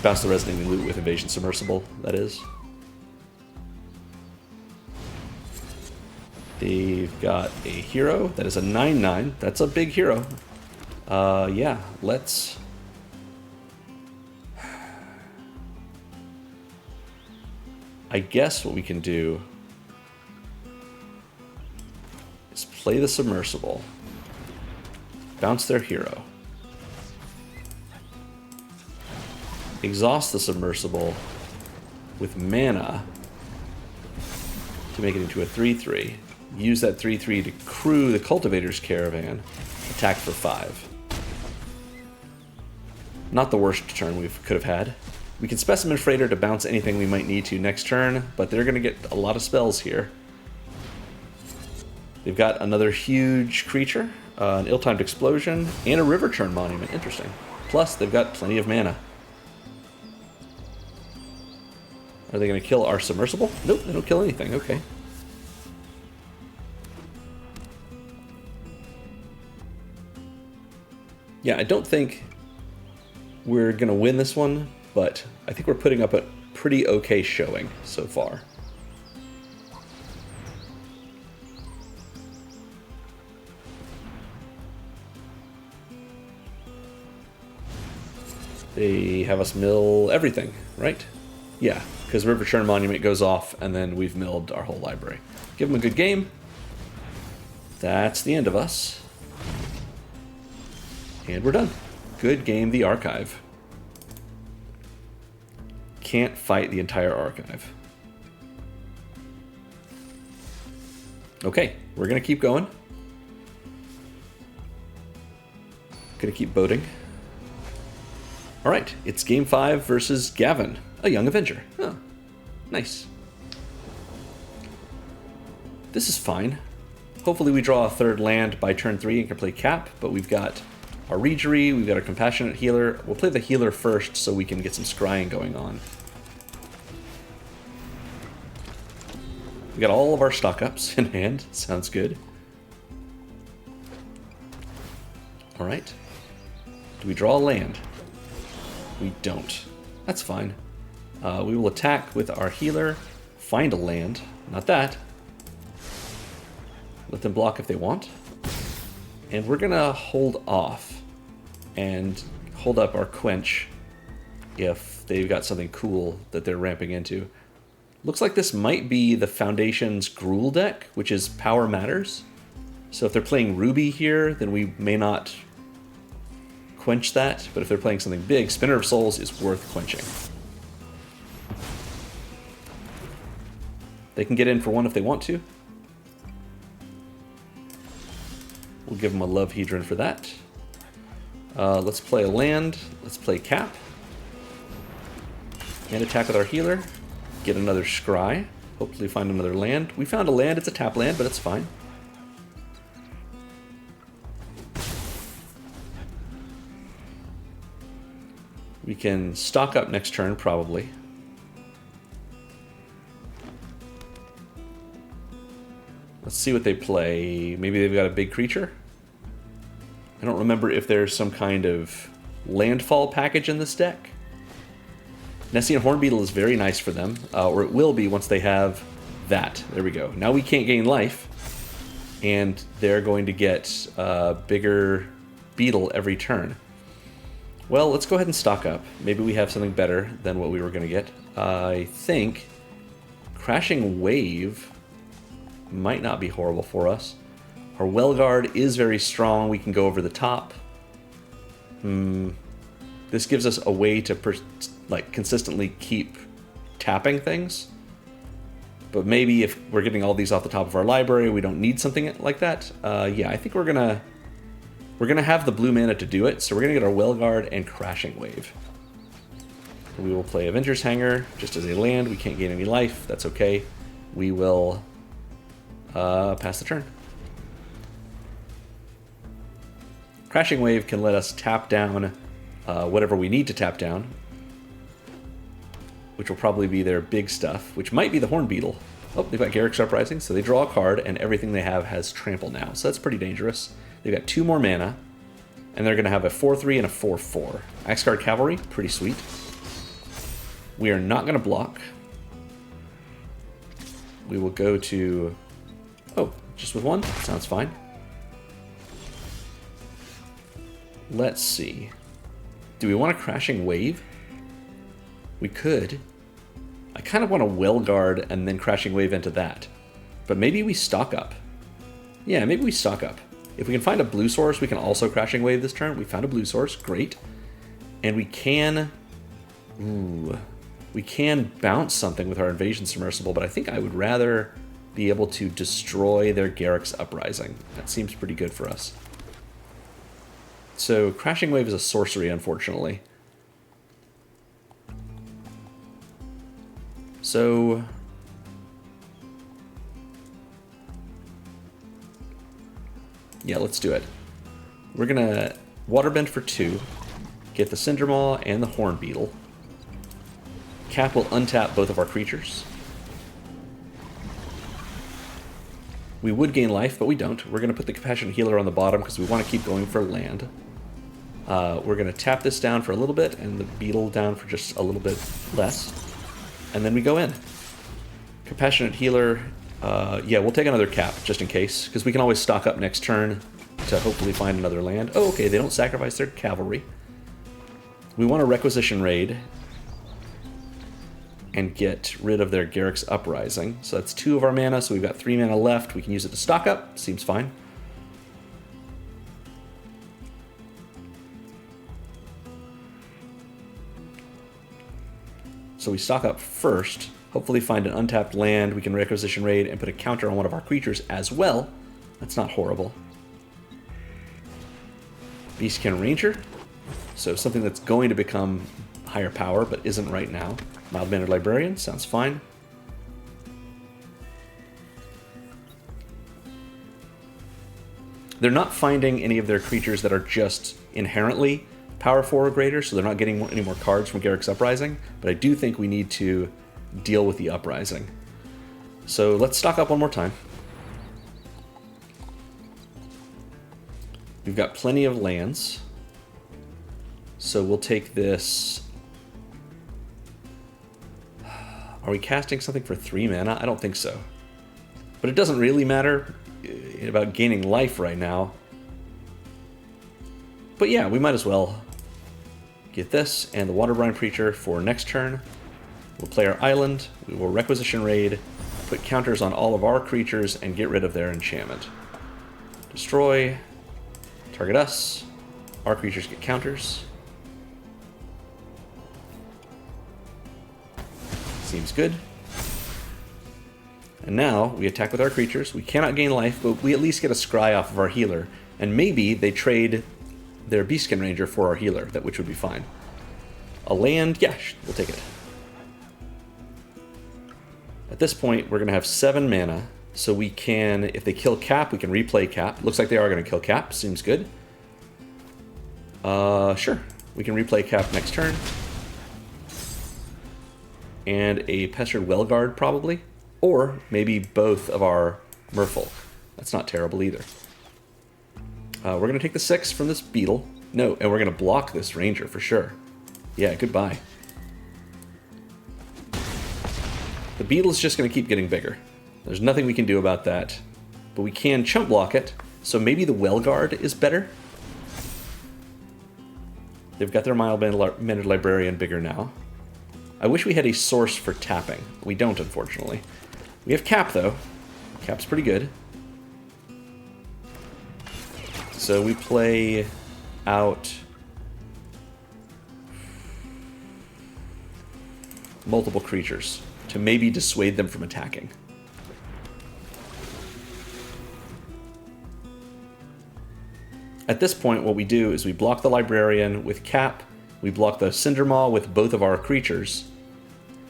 Bounce the Resonating Loot with Invasion Submersible, that is. They've got a hero that is a 9/9. That's a big hero. Yeah, let's... I guess what we can do is play the Submersible, bounce their hero, exhaust the Submersible with mana to make it into a 3/3. Use that 3/3 to crew the Cultivator's Caravan, attack for 5. Not the worst turn we could have had. We can Specimen Freighter to bounce anything we might need to next turn, but they're going to get a lot of spells here. They've got another huge creature, an Ill-Timed Explosion, and a River Churn Monument. Interesting. Plus, they've got plenty of mana. Are they going to kill our Submersible? Nope, they don't kill anything. Okay. Yeah, I don't think we're going to win this one, but I think we're putting up a pretty okay showing so far. They have us mill everything, right? Yeah, because River Churn Monument goes off, and then we've milled our whole library. Give them a good game. That's the end of us. And we're done. Good game, the Archive. Can't fight the entire Archive. Okay, we're going to keep going. Going to keep boating. All right, it's Game 5 versus Gavin, a young Avenger. Oh, nice. This is fine. Hopefully we draw a third land by turn 3 and can play Cap, but we've got our Regery, we've got our Compassionate Healer. We'll play the Healer first so we can get some scrying going on. We got all of our stock-ups in hand. Sounds good. Alright. Do we draw a land? We don't. That's fine. We will attack with our Healer, find a land. Not that. Let them block if they want. And we're going to hold off and hold up our Quench if they've got something cool that they're ramping into. Looks like this might be the Foundation's Gruul deck, which is Power Matters. So if they're playing Ruby here, then we may not quench that. But if they're playing something big, Spinner of Souls is worth quenching. They can get in for one if they want to. We'll give them a Love Hedron for that. Let's play a land. Let's play Cap. And attack with our Healer. Get another Scry. Hopefully find another land. We found a land. It's a tap land, but it's fine. We can stock up next turn, probably. Let's see what they play. Maybe they've got a big creature? I don't remember if there's some kind of landfall package in this deck. Nessian Hornbeetle is very nice for them, or it will be once they have that. There we go. Now we can't gain life, and they're going to get a bigger beetle every turn. Well, let's go ahead and stock up. Maybe we have something better than what we were going to get. I think Crashing Wave might not be horrible for us. Our Wellguard is very strong. We can go over the top. This gives us a way to consistently keep tapping things. But maybe if we're getting all these off the top of our library, we don't need something like that. Yeah, I think we're gonna have the blue mana to do it. So we're gonna get our Wellguard and Crashing Wave. We will play Avenger's Hanger just as a land. We can't gain any life. That's okay. We will pass the turn. Crashing Wave can let us tap down whatever we need to tap down, which will probably be their big stuff, which might be the Hornbeetle. Oh, they've got Garruk's Uprising, so they draw a card, and everything they have has Trample now, so that's pretty dangerous. They've got 2 more mana, and they're going to have a 4/3 and a 4/4. Axguard Cavalry, pretty sweet. We are not going to block. We will go to... Oh, just with 1? Sounds fine. Let's see. Do we want a Crashing Wave? We could. I kind of want a Wellguard and then Crashing Wave into that. But maybe we stock up. Yeah, maybe we stock up. If we can find a blue source, we can also Crashing Wave this turn. We found a blue source. Great. And we can... Ooh. We can bounce something with our Invasion Submersible, but I think I would rather be able to destroy their Garruk's Uprising. That seems pretty good for us. So Crashing Wave is a sorcery, unfortunately. So... yeah, let's do it. We're going to Waterbend for 2, get the Cindermaw and the Hornbeetle. Cap will untap both of our creatures. We would gain life, but we don't. We're going to put the Compassionate Healer on the bottom because we want to keep going for land. We're going to tap this down for a little bit and the Beetle down for just a little bit less. And then we go in. Compassionate Healer, yeah, we'll take another Cap just in case, because we can always stock up next turn to hopefully find another land. Oh, okay, they don't sacrifice their Cavalry. We want to Requisition Raid and get rid of their Garruk's Uprising. So that's 2 of our mana, so we've got 3 mana left. We can use it to stock up. Seems fine. So we stock up first, hopefully find an untapped land. We can Requisition Raid and put a counter on one of our creatures as well. That's not horrible. Beastkin Ranger. So something that's going to become higher power, but isn't right now. Mild-Mannered Librarian, sounds fine. They're not finding any of their creatures that are just inherently power 4 or greater, so they're not getting any more cards from Garruk's Uprising, but I do think we need to deal with the Uprising. So let's stock up one more time. We've got plenty of lands, so we'll take this. Are we casting something for 3 mana? I don't think so. But it doesn't really matter about gaining life right now. But yeah, we might as well get this and the Water Brine Preacher for next turn. We'll play our island, we will Requisition Raid, put counters on all of our creatures, and get rid of their enchantment. Destroy, target us, our creatures get counters. Seems good. And now we attack with our creatures. We cannot gain life, but we at least get a scry off of our healer. And maybe they trade their Beastskin Ranger for our healer, which would be fine. A land, yeah, we'll take it. At this point, we're going to have 7 mana, so we can, if they kill Cap, we can replay Cap. Looks like they are going to kill Cap, seems good. Sure, we can replay Cap next turn. And a Pestered Wellguard, probably. Or maybe both of our Merfolk. That's not terrible either. We're going to take the 6 from this Beetle. No, and we're going to block this Ranger for sure. Yeah, goodbye. The Beetle's just going to keep getting bigger. There's nothing we can do about that. But we can chump block it, so maybe the Wellguard is better. They've got their Mild-Mannered Librarian bigger now. I wish we had a source for tapping. We don't, unfortunately. We have Cap, though. Cap's pretty good. So we play out multiple creatures to maybe dissuade them from attacking. At this point, what we do is we block the Librarian with Cap, we block the Cindermaw with both of our creatures,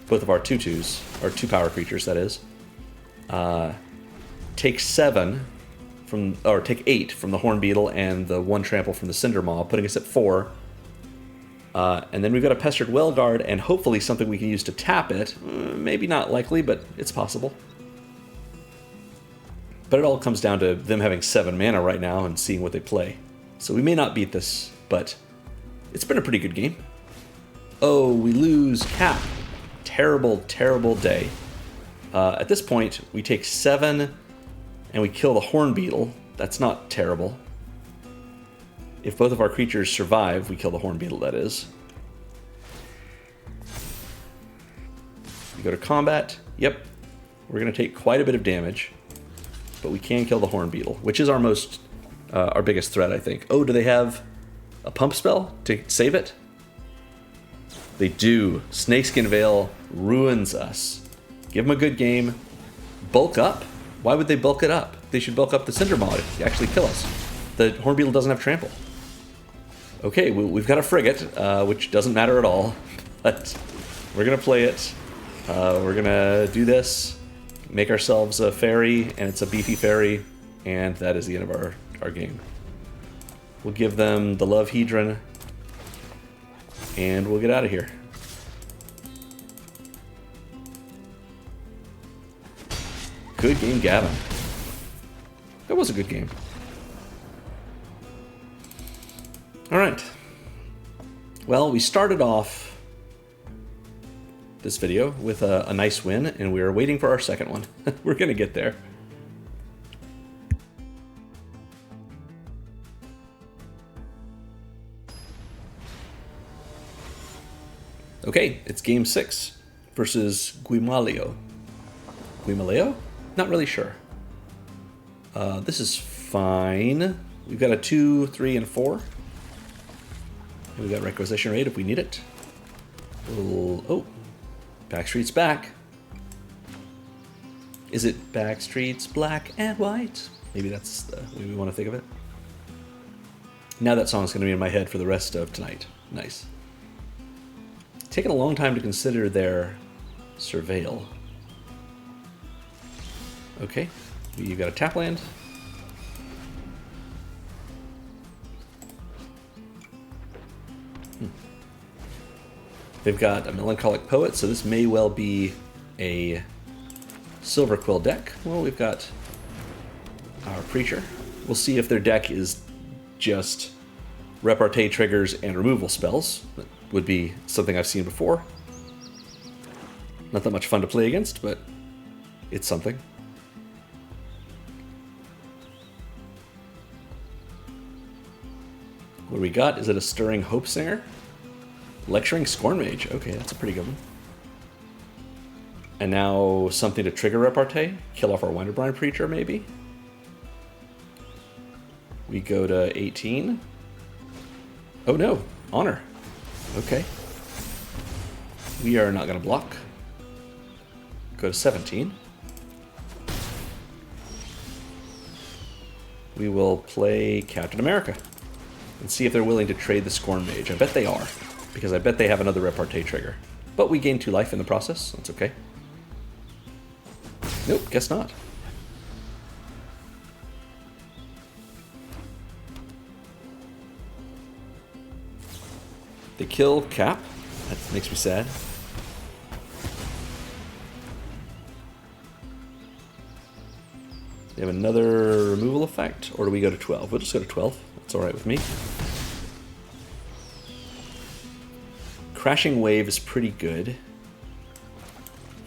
both of our 2/2s, or 2-power creatures, that is. Take 7 from, or take 8 from the Horn Beetle and the 1 trample from the Cindermaw, putting us at 4. And then we've got a Pestered Wellguard and hopefully something we can use to tap it. Maybe not likely, but it's possible. But it all comes down to them having 7 mana right now and seeing what they play. So we may not beat this, but it's been a pretty good game. Oh, we lose Cap. Terrible, terrible day. At this point, we take 7 and we kill the Horn Beetle. That's not terrible. If both of our creatures survive, we kill the Horn Beetle, that is. We go to combat. Yep. We're going to take quite a bit of damage. But we can kill the Horn Beetle, which is our our biggest threat, I think. Oh, do they have a pump spell to save it? They do. Snakeskin Veil ruins us. Give them a good game. Bulk up? Why would they bulk it up? They should bulk up the Cindermaw to actually kill us. The Horn Beetle doesn't have trample. Okay, we've got a frigate, which doesn't matter at all. But we're going to play it. We're going to do this. Make ourselves a fairy, and it's a beefy fairy. And that is the end of our game. We'll give them the Love Hedron. And we'll get out of here. Good game, Gavin. That was a good game. All right. Well, we started off this video with a nice win, and we are waiting for our second one. We're going to get there. Okay, it's game 6 versus Guimaleo. Guimaleo? Not really sure. This is fine. We've got a 2, 3, and 4. And we've got Requisition Raid if we need it. Oh, Backstreet's back. Is it Backstreet's black and white? Maybe that's the way we want to think of it. Now that song's going to be in my head for the rest of tonight. Nice. Taking a long time to consider their Surveil. Okay, you've got a tap land. They've got a Melancholic Poet, so this may well be a Silver Quill deck. Well, we've got our Preacher. We'll see if their deck is just repartee triggers and removal spells. That would be something I've seen before. Not that much fun to play against, but it's something. What do we got? Is it a Stirring Hope Singer? Lecturing Scorn Mage. Okay, that's a pretty good one. And now something to trigger repartee. Kill off our Winterbrine Preacher, maybe. We go to 18. Oh no, Honor. Okay. We are not going to block. Go to 17. We will play Captain America and see if they're willing to trade the Scorn Mage. I bet they are, because I bet they have another repartee trigger. But we gain 2 life in the process. That's okay. Nope, guess not. They kill Cap. That makes me sad. They have another removal effect, or do we go to 12? We'll just go to 12. That's alright with me. Crashing Wave is pretty good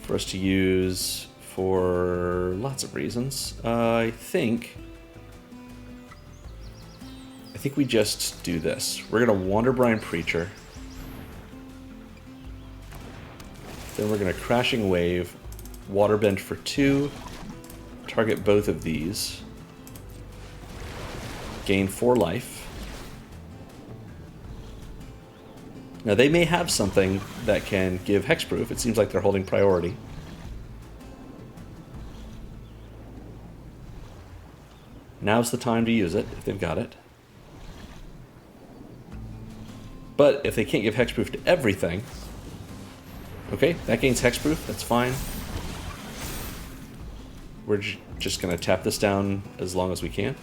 for us to use for lots of reasons. I think we just do this. We're going to Wanderbrine Preacher. Then we're going to Crashing Wave, Waterbend for 2, target both of these, gain 4 life. Now they may have something that can give hexproof. It seems like they're holding priority. Now's the time to use it, if they've got it. But if they can't give hexproof to everything... Okay, that gains hexproof, that's fine. We're just going to tap this down as long as we can.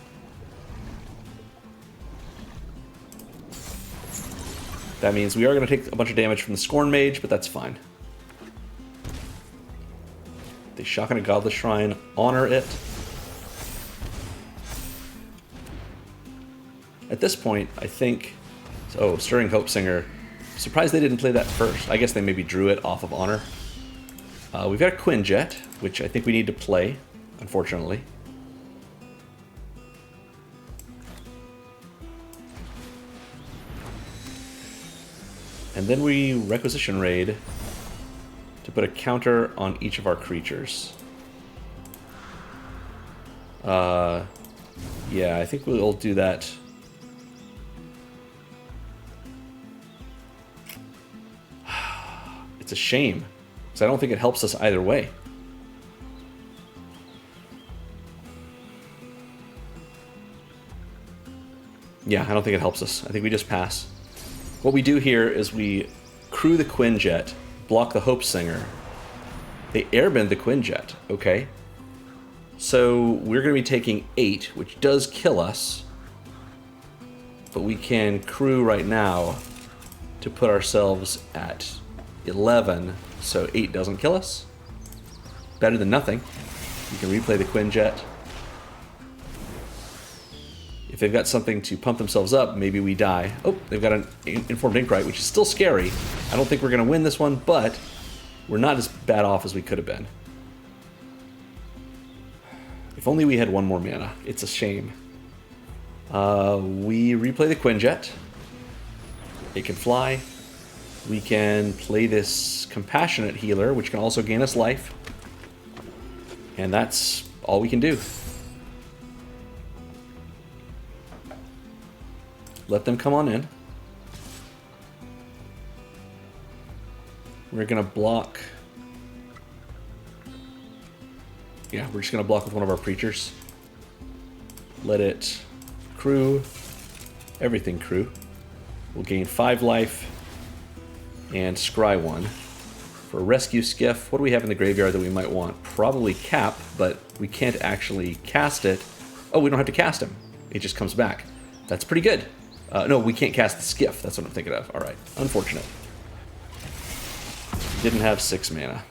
That means we are going to take a bunch of damage from the Scorn Mage, but that's fine. They shotgun a Godless Shrine, honor it. At this point, I think... Oh, Stirring Hope Singer. Surprised they didn't play that first. I guess they maybe drew it off of Honor. We've got a Quinjet, which I think we need to play, unfortunately. And then we Requisition Raid to put a counter on each of our creatures. Yeah, I think we'll do that. It's a shame, because I don't think it helps us either way. Yeah, I don't think it helps us. I think we just pass. What we do here is we crew the Quinjet, block the Hope Singer. They airbend the Quinjet, okay? So we're going to be taking 8, which does kill us. But we can crew right now to put ourselves at 11, so 8 doesn't kill us. Better than nothing. You can replay the Quinjet. If they've got something to pump themselves up, maybe we die. Oh, they've got an Informed Inkwright, which is still scary. I don't think we're going to win this one, but we're not as bad off as we could have been. If only we had one more mana. It's a shame. We replay the Quinjet. It can fly. We can play this Compassionate Healer, which can also gain us life. And that's all we can do. Let them come on in. We're going to block... Yeah, we're just going to block with one of our Preachers. Let it crew. Everything crew. We'll gain 5 life. And scry 1. For Rescue Skiff, what do we have in the graveyard that we might want? Probably Cap, but we can't actually cast it. Oh, we don't have to cast him. It just comes back. That's pretty good. No, we can't cast the Skiff. That's what I'm thinking of. All right. Unfortunate. Didn't have 6 mana.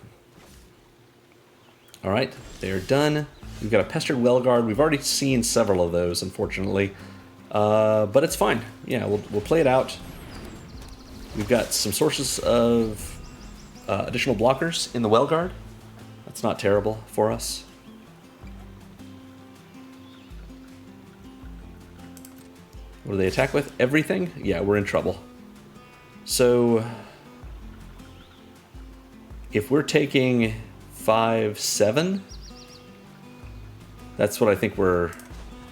Alright, they're done. We've got a Pestered Wellguard. We've already seen several of those, unfortunately. But it's fine. Yeah, we'll play it out. We've got some sources of additional blockers in the Wellguard. That's not terrible for us. What do they attack with? Everything? Yeah, we're in trouble. So if we're taking 5, 7, that's what I think we're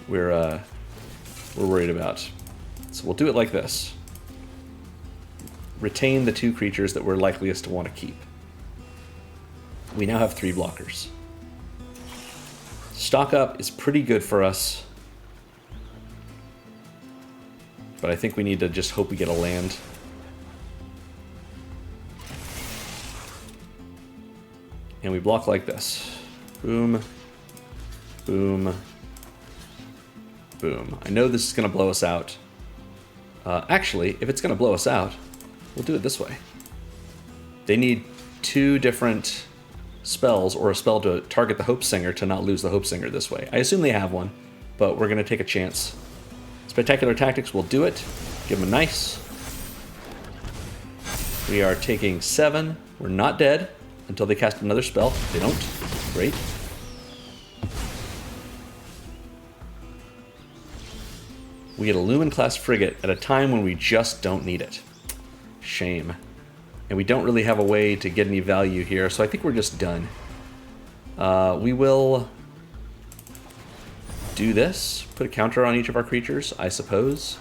worried about. So we'll do it like this. Retain the 2 creatures that we're likeliest to want to keep. We now have 3 blockers. Stock up is pretty good for us, but I think we need to just hope we get a land. And we block like this. Boom, boom, boom. I know this is going to blow us out. Actually, if it's going to blow us out, we'll do it this way. They need 2 different spells or a spell to target the Hope Singer to not lose the Hope Singer this way. I assume they have one, but we're going to take a chance. Spectacular Tactics will do it. Give them a nice. We are taking 7. We're not dead until they cast another spell. They don't. Great. We get a Lumen-class frigate at a time when we just don't need it. Shame. And we don't really have a way to get any value here, so I think we're just done. We will do this. Put a counter on each of our creatures, I suppose.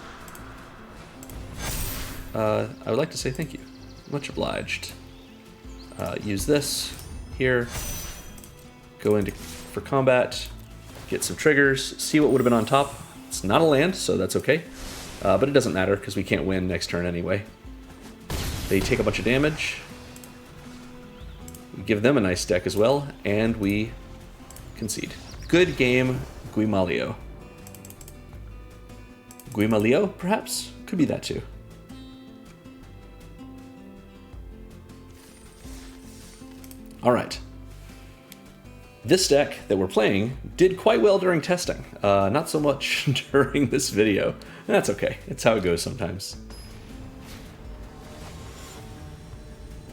I would like to say thank you. Much obliged. Use this here. Go into for combat. Get some triggers. See what would have been on top. It's not a land, so that's okay. But it doesn't matter because we can't win next turn anyway. They take a bunch of damage. We give them a nice deck as well, and we concede. Good game, Guimalio. Guimalio, perhaps? Could be that too. Alright. This deck that we're playing did quite well during testing. Not so much during this video. That's okay. It's how it goes sometimes.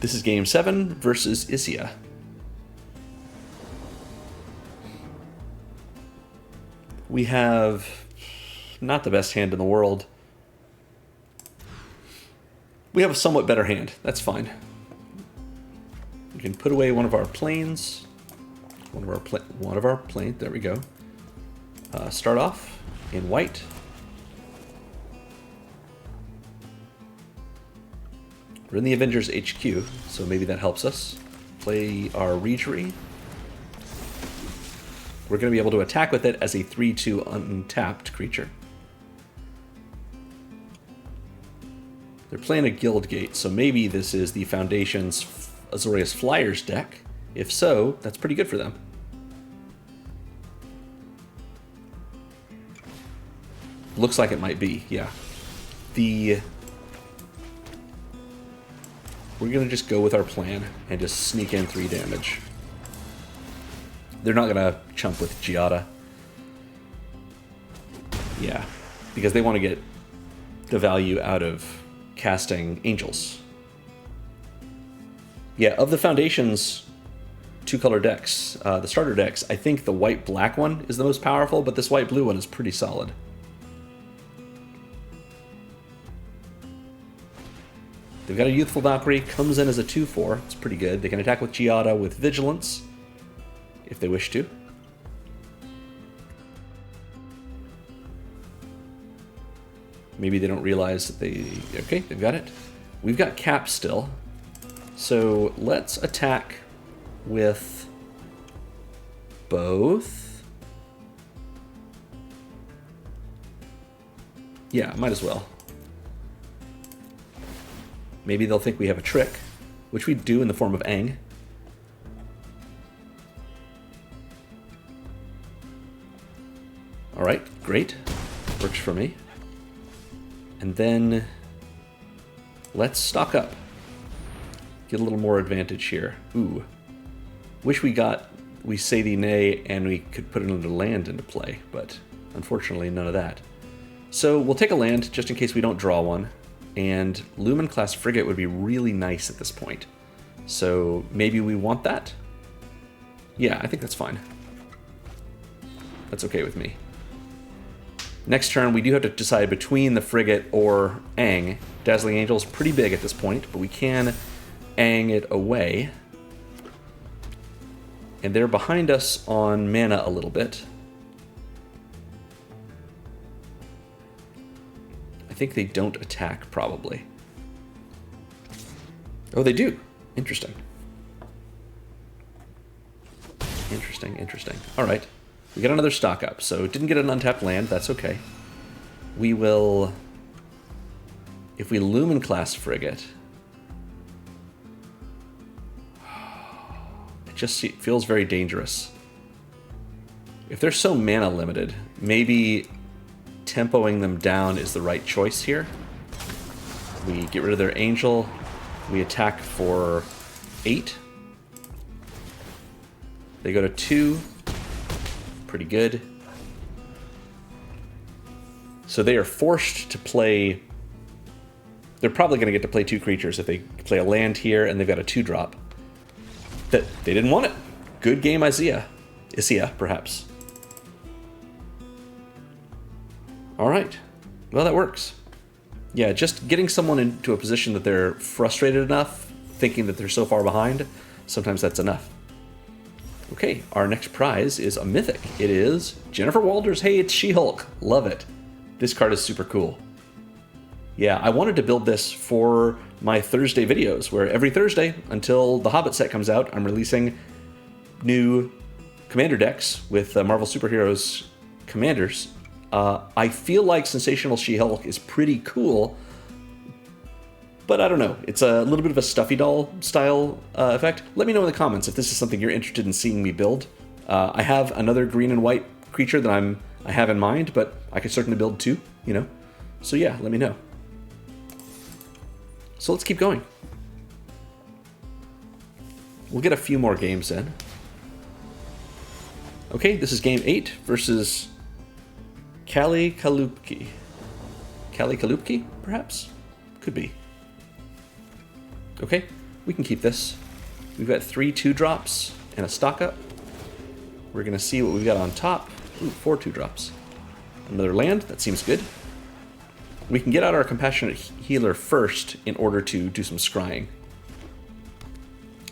This is game 7 versus Isia. We have not the best hand in the world. We have a somewhat better hand. That's fine. We can put away one of our planes. One of our planes. There we go. Start off in white. We're in the Avengers HQ, so maybe that helps us. Play our Reejerey. We're going to be able to attack with it as a 3/2 untapped creature. They're playing a Guildgate, so maybe this is the Foundation's Azorius Flyers deck. If so, that's pretty good for them. Looks like it might be, yeah. We're going to just go with our plan and just sneak in 3 damage. They're not going to chump with Giada. Yeah, because they want to get the value out of casting Angels. Yeah, of the Foundation's 2-color decks, the starter decks, I think the white-black one is the most powerful, but this white-blue one is pretty solid. They've got a Youthful Valkyrie, comes in as a 2/4. It's pretty good. They can attack with Giada with Vigilance, if they wish to. Maybe they don't realize that they... Okay, they've got it. We've got Cap still. So let's attack with both. Yeah, might as well. Maybe they'll think we have a trick, which we do in the form of Aang. Alright, great. Works for me. And then let's stock up. get a little more advantage here. Ooh. Wish we say the nay and we could put another land into play, but unfortunately none of that. So we'll take a land just in case we don't draw one, and Lumen class frigate would be really nice at this point. So maybe we want that? Yeah, I think that's fine. That's okay with me. Next turn, we do have to decide between the frigate or Ang. Dazzling Angel is pretty big at this point, but we can Ang it away. And they're behind us on mana a little bit. I think they don't attack, probably. Oh, they do. Interesting. Interesting. All right. We got another stock up, so didn't get an untapped land. That's okay. We will... If we Lumen class frigate... It just feels very dangerous. If they're so mana limited, maybe tempoing them down is the right choice here. We get rid of their angel. We attack for 8. They go to 2. Pretty good. So they are forced to play... They're probably going to get to play 2 creatures if they play a land here and they've got a 2-drop. That they didn't want it. Good game, Isia, perhaps. All right. Well, that works. Yeah, just getting someone into a position that they're frustrated enough, thinking that they're so far behind, sometimes that's enough. Okay, our next prize is a mythic. It is Jennifer Walters. Hey, it's She-Hulk. Love it. This card is super cool. Yeah, I wanted to build this for my Thursday videos, where every Thursday, until the Hobbit set comes out, I'm releasing new commander decks with Marvel Superheroes commanders. I feel like Sensational She-Hulk is pretty cool, but I don't know. It's a little bit of a stuffy doll style effect. Let me know in the comments if this is something you're interested in seeing me build. I have another green and white creature that I have in mind, but I could certainly build 2, you know? So yeah, let me know. So let's keep going. We'll get a few more games in. Okay, this is game 8 versus Kali Kalupki. Kali Kalupki, perhaps? Could be. Okay, we can keep this. We've got 3 2-drops and a stock up. We're going to see what we've got on top. Ooh, 4 2-drops. Another land, that seems good. We can get out our Compassionate Healer first in order to do some scrying.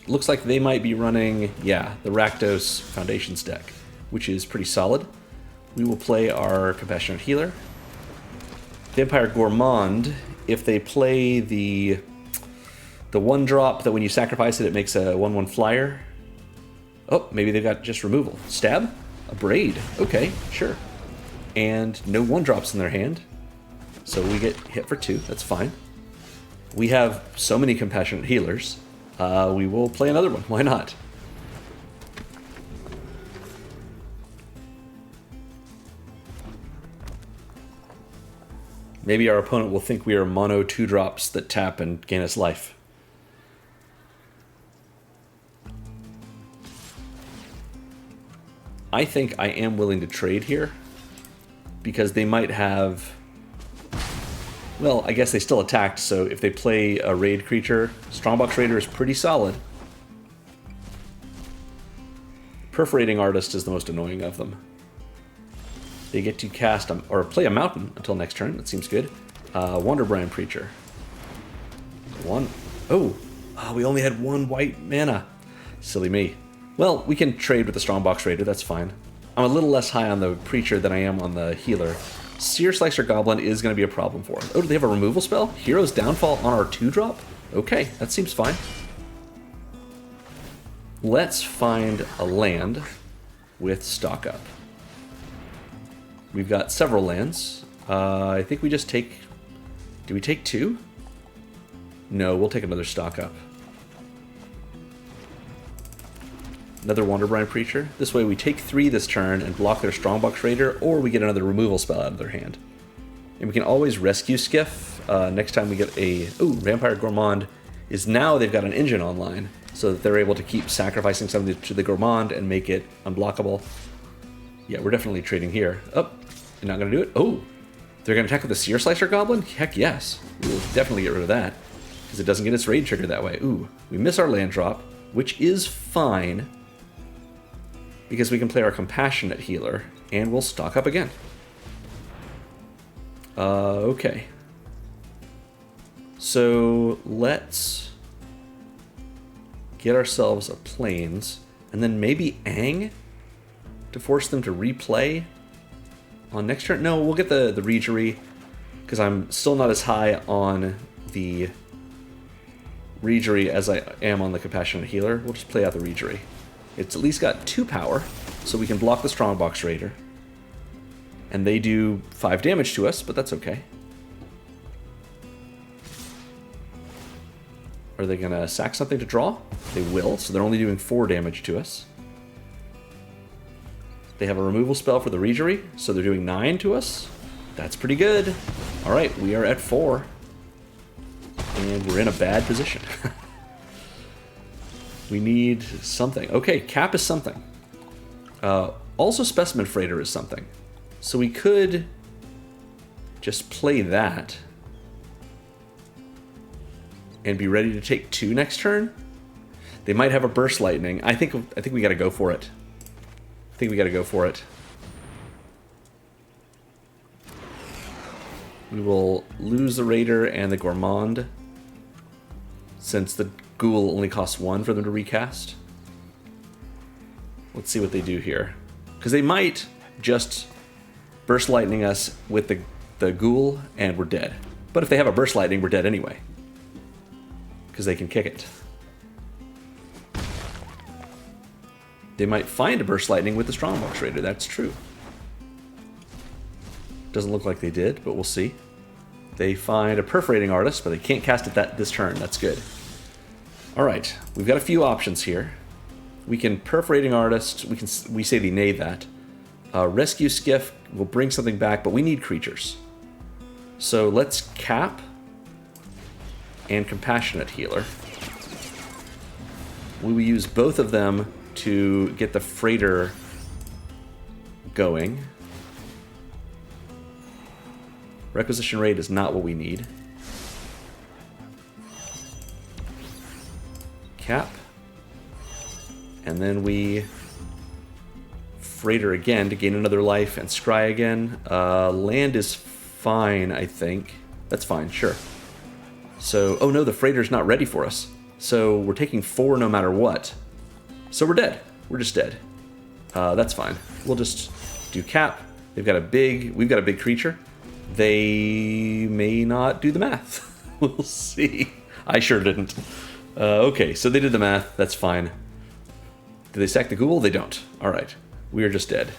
Looks like they might be running, yeah, the Rakdos Foundations deck, which is pretty solid. We will play our Compassionate Healer. Vampire Gourmand, if they play the 1-drop that when you sacrifice it, it makes a 1/1 flyer. Oh, maybe they've got just removal. Stab? A Braid. Okay, sure. And no 1-drops in their hand. So we get hit for 2. That's fine. We have so many Compassionate Healers. We will play another one. Why not? Maybe our opponent will think we are mono 2-drops that tap and gain us life. I think I am willing to trade here because they might have... Well, I guess they still attacked, so if they play a raid creature, Strongbox Raider is pretty solid. Perforating Artist is the most annoying of them. They get to cast or play a mountain until next turn. That seems good. Wonderbrand Preacher. Oh, we only had 1 white mana. Silly me. Well, we can trade with the Strongbox Raider. That's fine. I'm a little less high on the Preacher than I am on the Healer. Seer Slicer Goblin is going to be a problem for us. Oh, do they have a removal spell? Hero's Downfall on our 2-drop? Okay, that seems fine. Let's find a land with stock up. We've got several lands. I think we just take... Do we take 2? No, we'll take another stock up. Another Wonderbrand Preacher. This way we take 3 this turn and block their Strongbox Raider, or we get another removal spell out of their hand. And we can always rescue Skiff next time we get a... Ooh, Vampire Gourmand is now they've got an engine online, so that they're able to keep sacrificing something to the Gourmand and make it unblockable. Yeah, we're definitely trading here. Oh, you're not going to do it? Oh, they're going to attack with the Seer Slicer Goblin? Heck yes. We'll definitely get rid of that, because it doesn't get its raid triggered that way. Ooh, we miss our land drop, which is fine, because we can play our Compassionate Healer, and we'll stock up again. Okay. So let's get ourselves a Plains, and then maybe Ang to force them to replay on next turn. No, we'll get the Regery, because I'm still not as high on the Regery as I am on the Compassionate Healer. We'll just play out the Regery. It's at least got 2 power, so we can block the Strongbox Raider. And they do 5 damage to us, but that's okay. Are they going to sack something to draw? They will, so they're only doing 4 damage to us. They have a removal spell for the Regery, so they're doing 9 to us. That's pretty good. Alright, we are at 4. And we're in a bad position. We need something. Okay, Cap is something. Also Specimen Freighter is something. So we could just play that and be ready to take 2 next turn. They might have a Burst Lightning. I think we got to go for it. I think we got to go for it. We will lose the Raider and the Gourmand, since the Ghoul only costs 1 for them to recast. Let's see what they do here, because they might just Burst Lightning us with the Ghoul and we're dead. But if they have a Burst Lightning, we're dead anyway, because they can kick it. They might find a Burst Lightning with the Strongbox Raider, that's true. Doesn't look like they did, but we'll see. They find a Perforating Artist, but they can't cast it this turn, that's good. Alright, we've got a few options here. We can Perforating Artist, we say they nay that. Rescue Skiff will bring something back, but we need creatures. So let's Cap and Compassionate Healer. We will use both of them to get the Freighter going. Requisition Raid is not what we need. Cap. And then we Freighter again to gain another life and Scry again. Land is fine, I think. That's fine, sure. So, oh no, the Freighter's not ready for us. So we're taking 4 no matter what. So we're dead. We're just dead. That's fine. We'll just do Cap. We've got a big creature. They may not do the math. We'll see. I sure didn't. Okay, so they did the math. That's fine. Do they sack the Ghoul? They don't. Alright. We are just dead.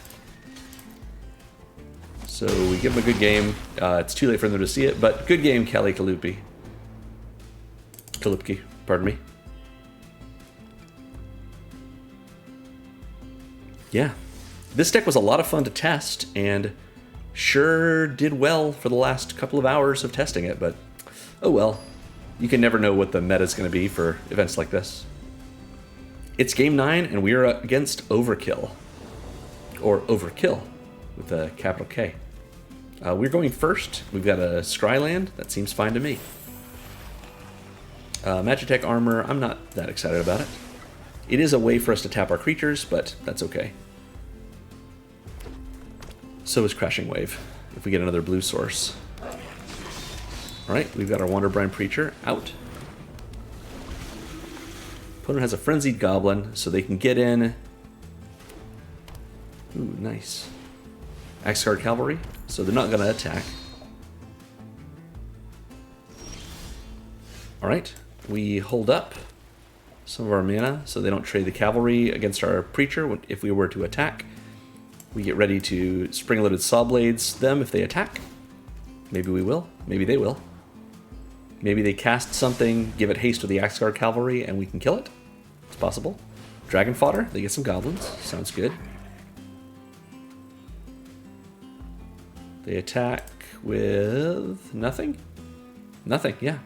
So we give them a good game. It's too late for them to see it, but good game, Kelly Kalupki. Kalupki, pardon me. Yeah. This deck was a lot of fun to test, and sure did well for the last couple of hours of testing it, but oh well. You can never know what the meta is going to be for events like this. It's game 9, and we are against Overkill. Or Overkill, with a capital K. We're going first. We've got a Scryland. That seems fine to me. Magitech Armor, I'm not that excited about it. It is a way for us to tap our creatures, but that's okay. So is Crashing Wave, if we get another blue source. Alright, we've got our Wanderbrine Preacher out. Opponent has a Frenzied Goblin, so they can get in. Ooh, nice. Axguard Cavalry, so they're not going to attack. Alright, we hold up some of our mana so they don't trade the Cavalry against our Preacher if we were to attack. We get ready to Spring-Loaded Sawblades them if they attack. Maybe we will. Maybe they will. Maybe they cast something, give it haste with the Axguard Cavalry, and we can kill it. It's possible. Dragon Fodder, they get some goblins. Sounds good. They attack with nothing? Nothing, yeah.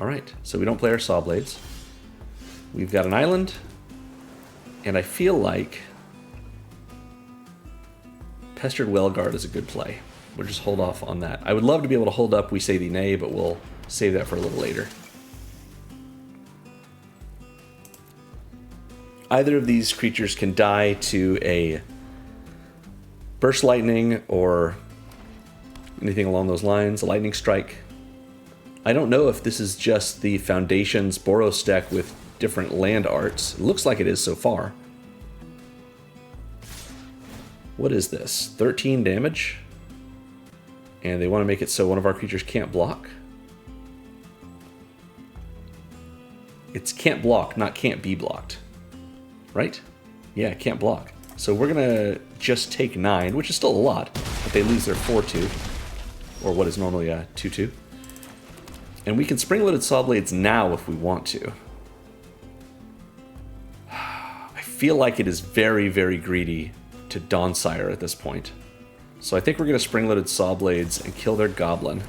Alright, so we don't play our Saw Blades. We've got an island, and I feel like Pestered Wellguard is a good play. We'll just hold off on that. I would love to be able to hold up We Say Thee Nay, but we'll save that for a little later. Either of these creatures can die to a Burst Lightning or anything along those lines, a Lightning Strike. I don't know if this is just the Foundation's Boros deck with different land arts. It looks like it is so far. What is this? 13 damage? And they want to make it so one of our creatures can't block? It's can't block, not can't be blocked. Right? Yeah, can't block. So we're going to just take 9, which is still a lot, but they lose their 4-2, or what is normally a 2-2. And we can Spring-Loaded Saw Blades now if we want to. I feel like it is very, very greedy to Dawnsire at this point. So I think we're going to Spring-Loaded Saw Blades and kill their Goblin.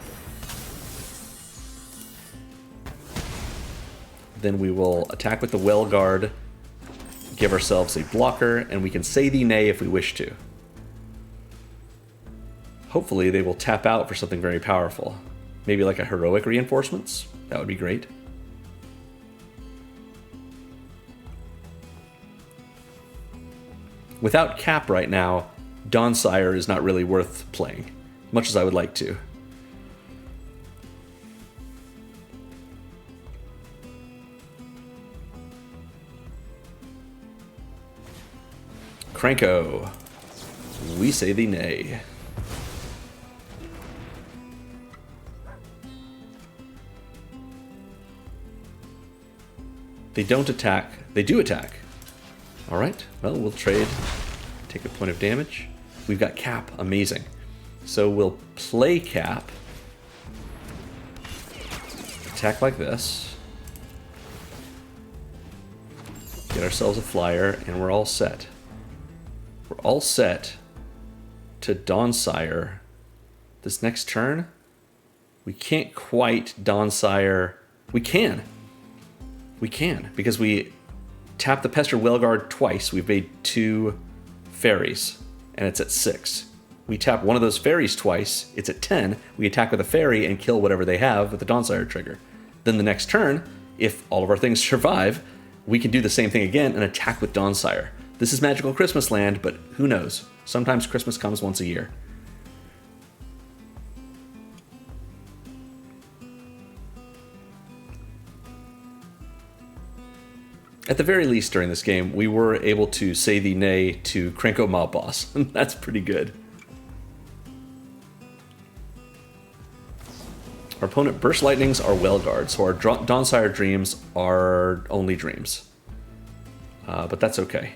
Then we will attack with the Wellguard, give ourselves a blocker, and we can Say Thee Nay if we wish to. Hopefully they will tap out for something very powerful. Maybe like a Heroic Reinforcements? That would be great. Without Cap right now, Dawnsire is not really worth playing, much as I would like to. Cranko, We Say Thee Nay. They don't attack. They do attack. Alright, well, we'll trade. Take a point of damage. We've got Cap. Amazing. So we'll play Cap. Attack like this. Get ourselves a flyer, and we're all set. We're all set to Dawnsire this next turn. We can't quite Dawnsire. We can. We can, because we tap the Pestered Wellguard twice. We've made 2 fairies, and it's at 6. We tap one of those fairies twice, it's at 10. We attack with a fairy and kill whatever they have with the Dawnsire trigger. Then the next turn, if all of our things survive, we can do the same thing again and attack with Dawnsire. This is Magical Christmas Land, but who knows? Sometimes Christmas comes once a year. At the very least during this game, we were able to Say Thee Nay to Cranko Mob Boss. That's pretty good. Our opponent Burst Lightnings are Wellguard, so our Dawnsire Dreams are only dreams. But that's okay.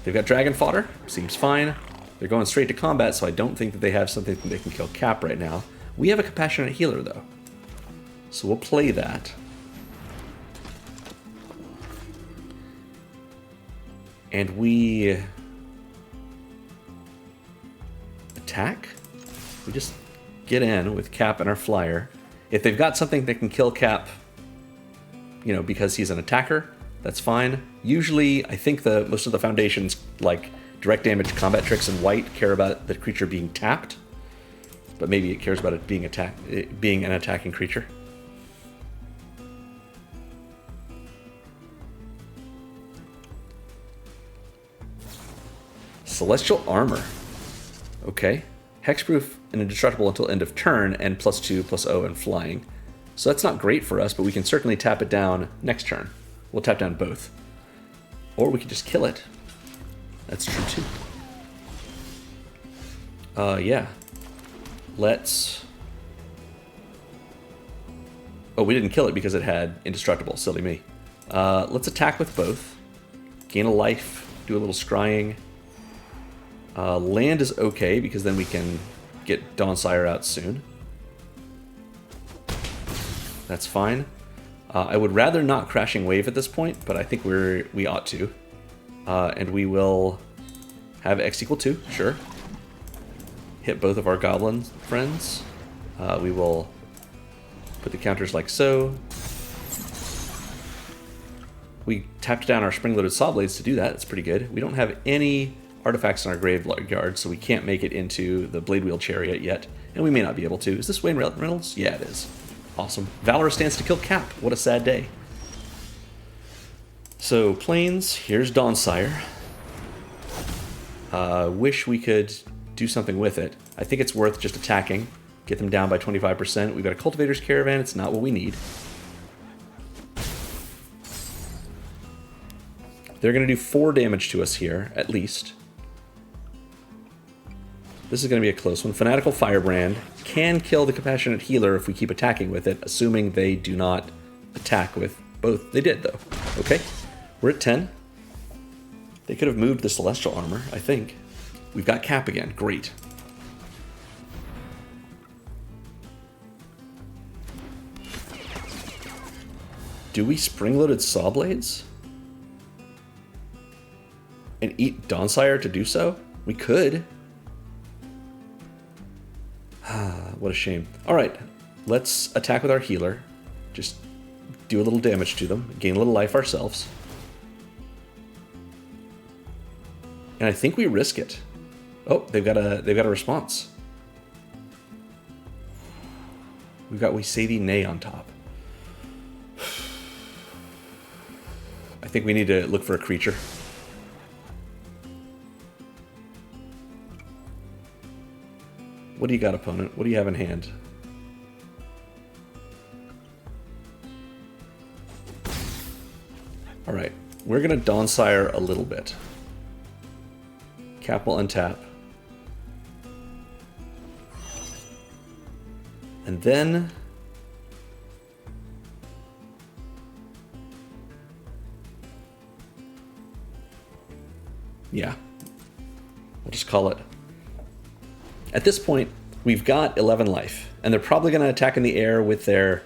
They've got Dragon Fodder, seems fine. They're going straight to combat, so I don't think that they have something that they can kill Cap right now. We have a Compassionate Healer, though. So we'll play that. And we attack. We just get in with Cap and our flyer. If they've got something that can kill Cap, you know, because he's an attacker, that's fine. Usually, I think most of the foundations, like direct damage, combat tricks, and white, care about the creature being tapped. But maybe it cares about it being an attacking creature. Celestial Armor. Okay. Hexproof and indestructible until end of turn, and +2/+0 and flying. So that's not great for us, but we can certainly tap it down next turn. We'll tap down both. Or we could just kill it. That's true too. Yeah. Let's... Oh, we didn't kill it because it had indestructible. Silly me. Let's attack with both. Gain a life. Do a little scrying. Land is okay, because then we can get Dawnsire out soon. That's fine. I would rather not Crashing Wave at this point, but I think we ought to. And we will have X = 2, sure. Hit both of our goblin friends. We will Put the counters like so. We tapped down our spring-loaded saw blades to do that. That's pretty good. We don't have any artifacts in our graveyard, so we can't make it into the Blade Wheel Chariot yet, and we may not be able to. Is this Wayne Reynolds? Yeah, it is. Awesome. Valor stands to kill Cap. What a sad day. So, Plains, here's Dawnsire. Wish we could do something with it. I think it's worth just attacking. Get them down by 25%. We've got a Cultivator's Caravan. It's not what we need. They're going to do 4 damage to us here, at least. This is going to be a close one. Fanatical Firebrand can kill the Compassionate Healer if we keep attacking with it, assuming they do not attack with both. They did, though. Okay, we're at 10. They could have moved the Celestial Armor, I think. We've got Cap again. Great. Do we spring-loaded Saw Blades? And eat Dawnsire to do so? We could. What a shame. Alright, let's attack with our healer. Just do a little damage to them. Gain a little life ourselves. And I think we risk it. Oh, they've got a response. We've got We Say Thee Nay on top. I think we need to look for a creature. What do you got, opponent? What do you have in hand? Alright, we're going to Dawnsire a little bit. Cap will untap. And then... yeah. We'll just call it. At this point, we've got 11 life, and they're probably going to attack in the air with their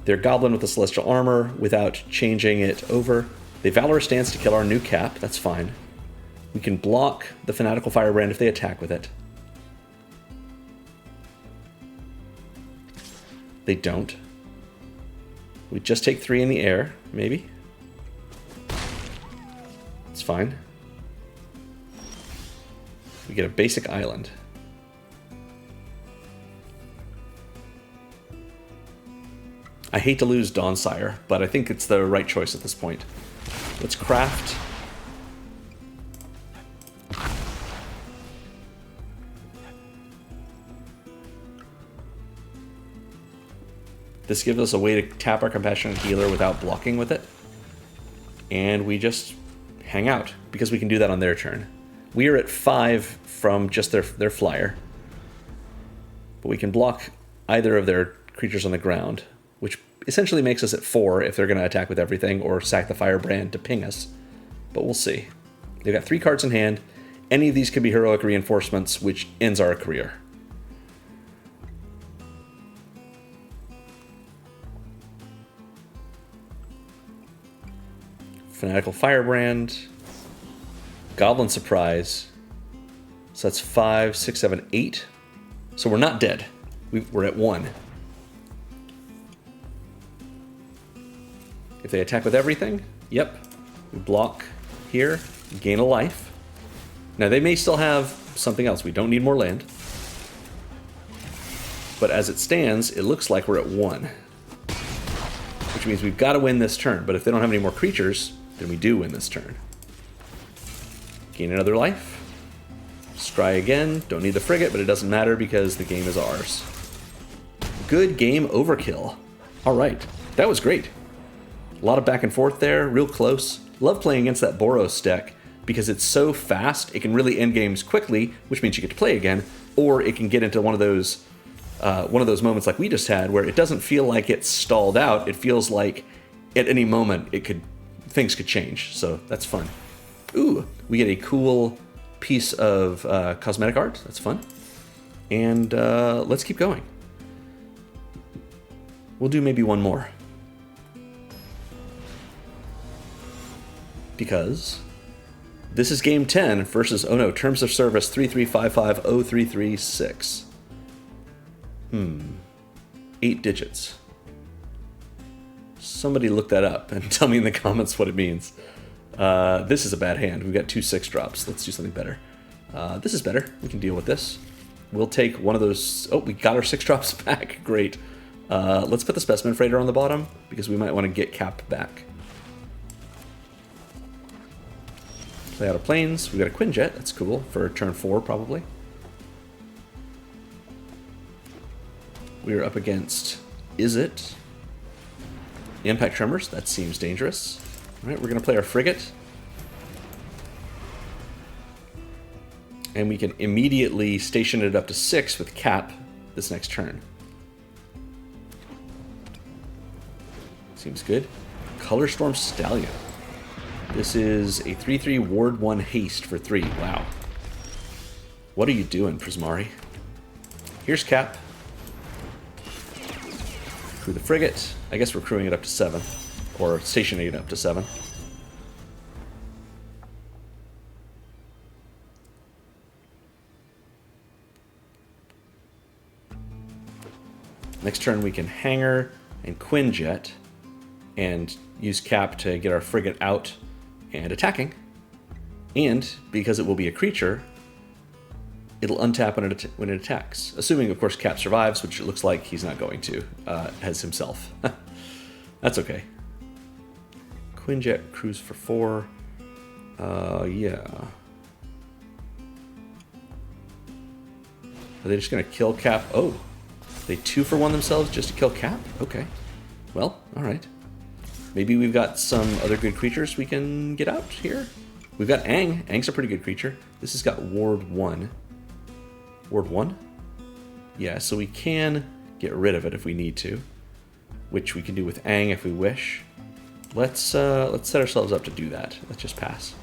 Goblin with the Celestial Armor without changing it over. They Valorous Stance to kill our new Cap. That's fine. We can block the Fanatical Firebrand if they attack with it. They don't. We just take 3 in the air, maybe. It's fine. We get a basic island. I hate to lose Dawnsire, but I think it's the right choice at this point. Let's craft. This gives us a way to tap our Compassionate Healer without blocking with it. And we just hang out, because we can do that on their turn. We are at 5 from just their flyer. But we can block either of their creatures on the ground, which essentially makes us at 4 if they're going to attack with everything, or sack the Firebrand to ping us. But we'll see. They've got 3 cards in hand. Any of these could be Heroic Reinforcements, which ends our career. Fanatical Firebrand. Goblin Surprise. So that's 5, 6, 7, 8. So we're not dead. We're at 1. If they attack with everything, yep. We block here, gain a life. Now they may still have something else. We don't need more land. But as it stands, it looks like we're at 1. Which means we've got to win this turn. But if they don't have any more creatures, then we do win this turn. Gain another life. Scry again. Don't need the frigate, but it doesn't matter because the game is ours. Good game overkill. All right. That was great. A lot of back and forth there. Real close. Love playing against that Boros deck because it's so fast. It can really end games quickly, which means you get to play again. Or it can get into one of those moments like we just had where it doesn't feel like it's stalled out. It feels like at any moment things could change. So that's fun. Ooh, we get a cool piece of cosmetic art. That's fun. And let's keep going. We'll do maybe one more. Because this is game 10 versus, oh no, Terms of Service 3355036. 8 digits. Somebody look that up and tell me in the comments what it means. This is a bad hand. We've got 2 6-drops. Let's do something better. This is better. We can deal with this. We'll take one of those... Oh, we got our 6-drops back. Great. Let's put the Specimen Freighter on the bottom, because we might want to get Cap back. Play out of planes. We've got a Quinjet. That's cool. For turn 4, probably. We're up against... Is it? Impact Tremors. That seems dangerous. Alright, we're going to play our Frigate. And we can immediately station it up to 6 with Cap this next turn. Seems good. Color Storm Stallion. This is a 3/3 Ward 1 haste for 3. Wow. What are you doing, Prismari? Here's Cap. Crew the Frigate. I guess we're crewing it up to 7. Or stationing it up to 7. Next turn we can Hangar and Quinjet and use Cap to get our frigate out and attacking. And because it will be a creature, it'll untap when it attacks. Assuming, of course, Cap survives, which it looks like he's not going to, as himself. That's okay. Quinjet crews for 4. Yeah. Are they just going to kill Cap? Oh. They 2-for-1 themselves just to kill Cap? Okay. Well, alright. Maybe we've got some other good creatures we can get out here. We've got Aang. Aang's a pretty good creature. This has got Ward 1. Ward 1? Yeah, so we can get rid of it if we need to. Which we can do with Aang if we wish. Let's set ourselves up to do that. Let's just pass.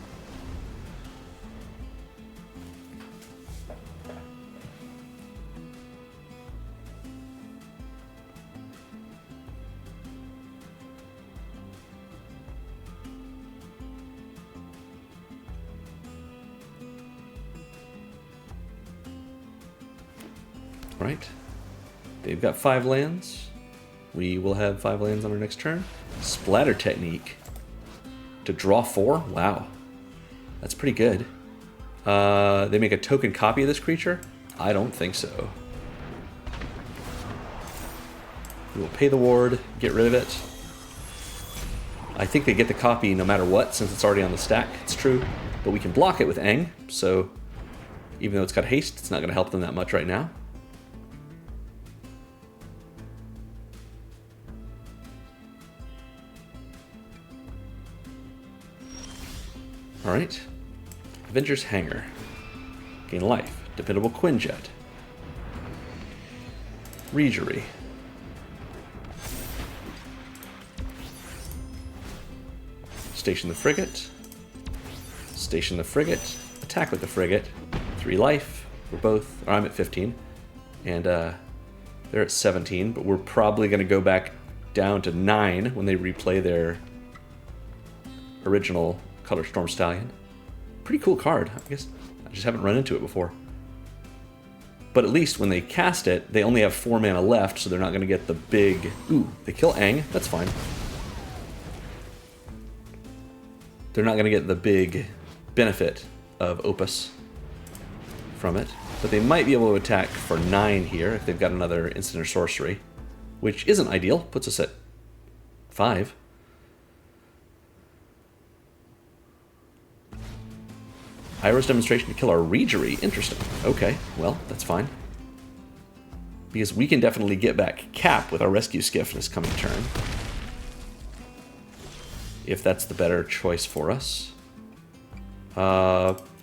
Right. They've got 5 lands. We will have 5 lands on our next turn. Splatter Technique. To draw 4? Wow. That's pretty good. They make a token copy of this creature? I don't think so. We will pay the ward, get rid of it. I think they get the copy no matter what, since it's already on the stack. It's true. But we can block it with Aang, so even though it's got haste, it's not going to help them that much right now. Alright. Avengers Hangar. Gain life. Dependable Quinjet. Regery. Station the Frigate. Station the Frigate. Attack with the Frigate. 3 life. We're both... Or I'm at 15. And they're at 17. But we're probably going to go back down to 9 when they replay their original Color Storm Stallion. Pretty cool card. I guess I just haven't run into it before. But at least when they cast it, they only have 4 mana left, so they're not going to get the big... Ooh, they kill Aang. That's fine. They're not going to get the big benefit of Opus from it. But they might be able to attack for 9 here if they've got another instant or sorcery. Which isn't ideal. Puts us at 5. Iro's demonstration to kill our Regery. Interesting. Okay, well, that's fine. Because we can definitely get back Cap with our Rescue Skiff this coming turn. If that's the better choice for us.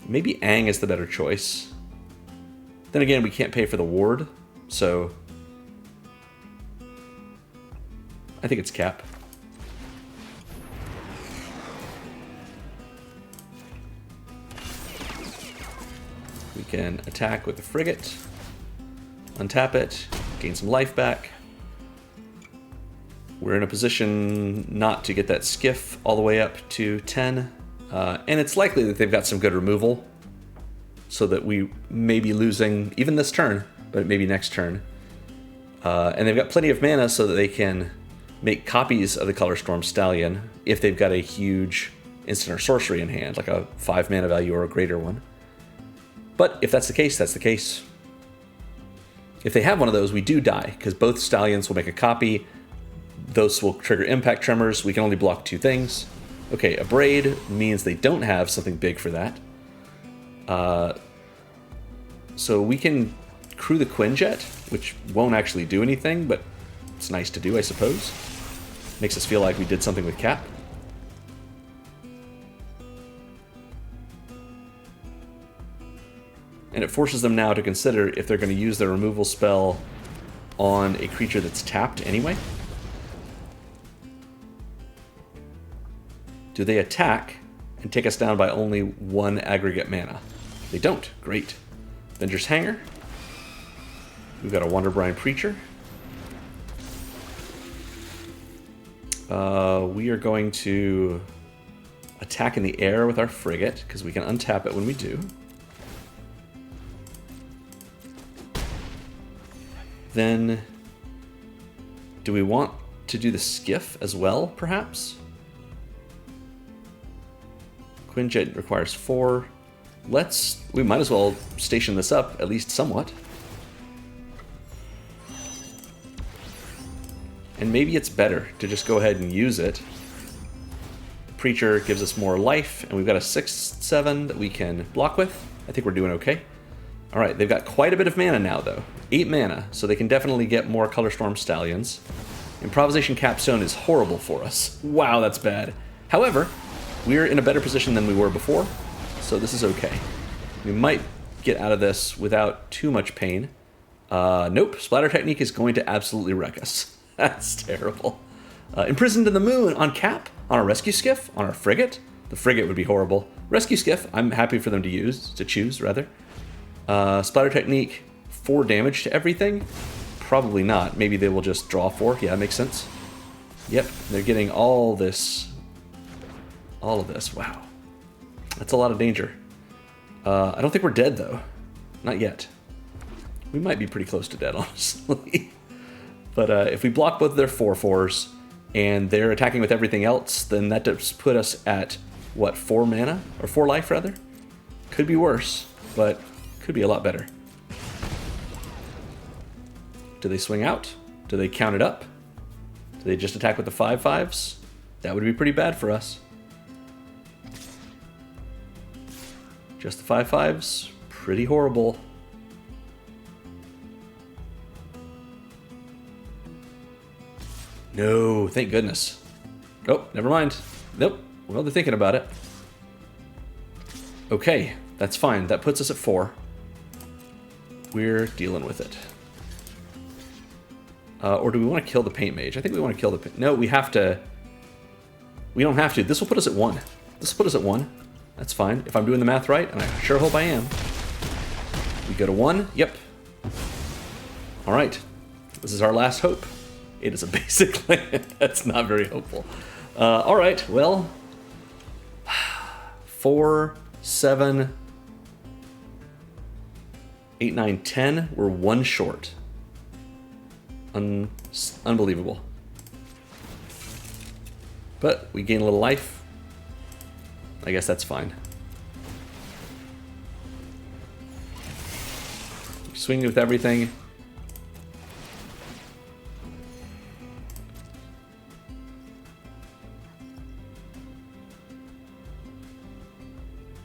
Maybe Aang is the better choice. Then again, we can't pay for the ward, so... I think it's Cap. We can attack with the Frigate, untap it, gain some life back. We're in a position not to get that skiff all the way up to 10. And it's likely that they've got some good removal, so that we may be losing even this turn, but maybe next turn. And they've got plenty of mana so that they can make copies of the Color Storm Stallion if they've got a huge instant or sorcery in hand, like a 5 mana value or a greater one. But if that's the case, that's the case. If they have one of those, we do die, because both Stallions will make a copy. Those will trigger Impact Tremors. We can only block 2 things. Okay, a Braid means they don't have something big for that. So we can crew the Quinjet, which won't actually do anything, but it's nice to do, I suppose. Makes us feel like we did something with Cap. And it forces them now to consider if they're going to use their removal spell on a creature that's tapped anyway. Do they attack and take us down by only 1 aggregate mana? They don't. Great. Avenger's Hanger. We've got a Wonderbrine Preacher. We are going to attack in the air with our Frigate, because we can untap it when we do. Then, do we want to do the Skiff as well, perhaps? Quinjet requires 4. We might as well station this up, at least somewhat. And maybe it's better to just go ahead and use it. The Preacher gives us more life, and we've got a 6/7 that we can block with. I think we're doing okay. Alright, they've got quite a bit of mana now, though. 8 mana, so they can definitely get more Color Storm Stallions. Improvisation Capstone is horrible for us. Wow, that's bad. However, we're in a better position than we were before, so this is okay. We might get out of this without too much pain. Nope, Splatter Technique is going to absolutely wreck us. That's terrible. Imprisoned in the Moon on Cap, on our Rescue Skiff, on our Frigate. The Frigate would be horrible. Rescue Skiff, I'm happy for them to choose, rather. Splatter Technique, 4 damage to everything? Probably not. Maybe they will just draw 4. Yeah, that makes sense. Yep, they're getting all this. All of this. Wow. That's a lot of danger. I don't think we're dead, though. Not yet. We might be pretty close to dead, honestly. But if we block both of their 4/4s and they're attacking with everything else, then that does put us at, what, 4 mana? Or 4 life, rather? Could be worse, but could be a lot better. Do they swing out? Do they count it up? Do they just attack with the 5/5s? That would be pretty bad for us. Just the 5/5s? Pretty horrible. No, thank goodness. Oh, never mind. Nope. Well, they're thinking about it. Okay, that's fine. That puts us at 4. We're dealing with it. Or do we want to kill the Paint Mage? I think we want to kill the Paint... No, we have to... We don't have to. This will put us at 1. This will put us at 1. That's fine. If I'm doing the math right, and I sure hope I am. We go to 1. Yep. Alright. This is our last hope. It is a basic land. That's not very hopeful. Alright, well... 4, 7... 8, 9, 10. We're 1 short. Unbelievable. But we gain a little life. I guess that's fine. Swing with everything.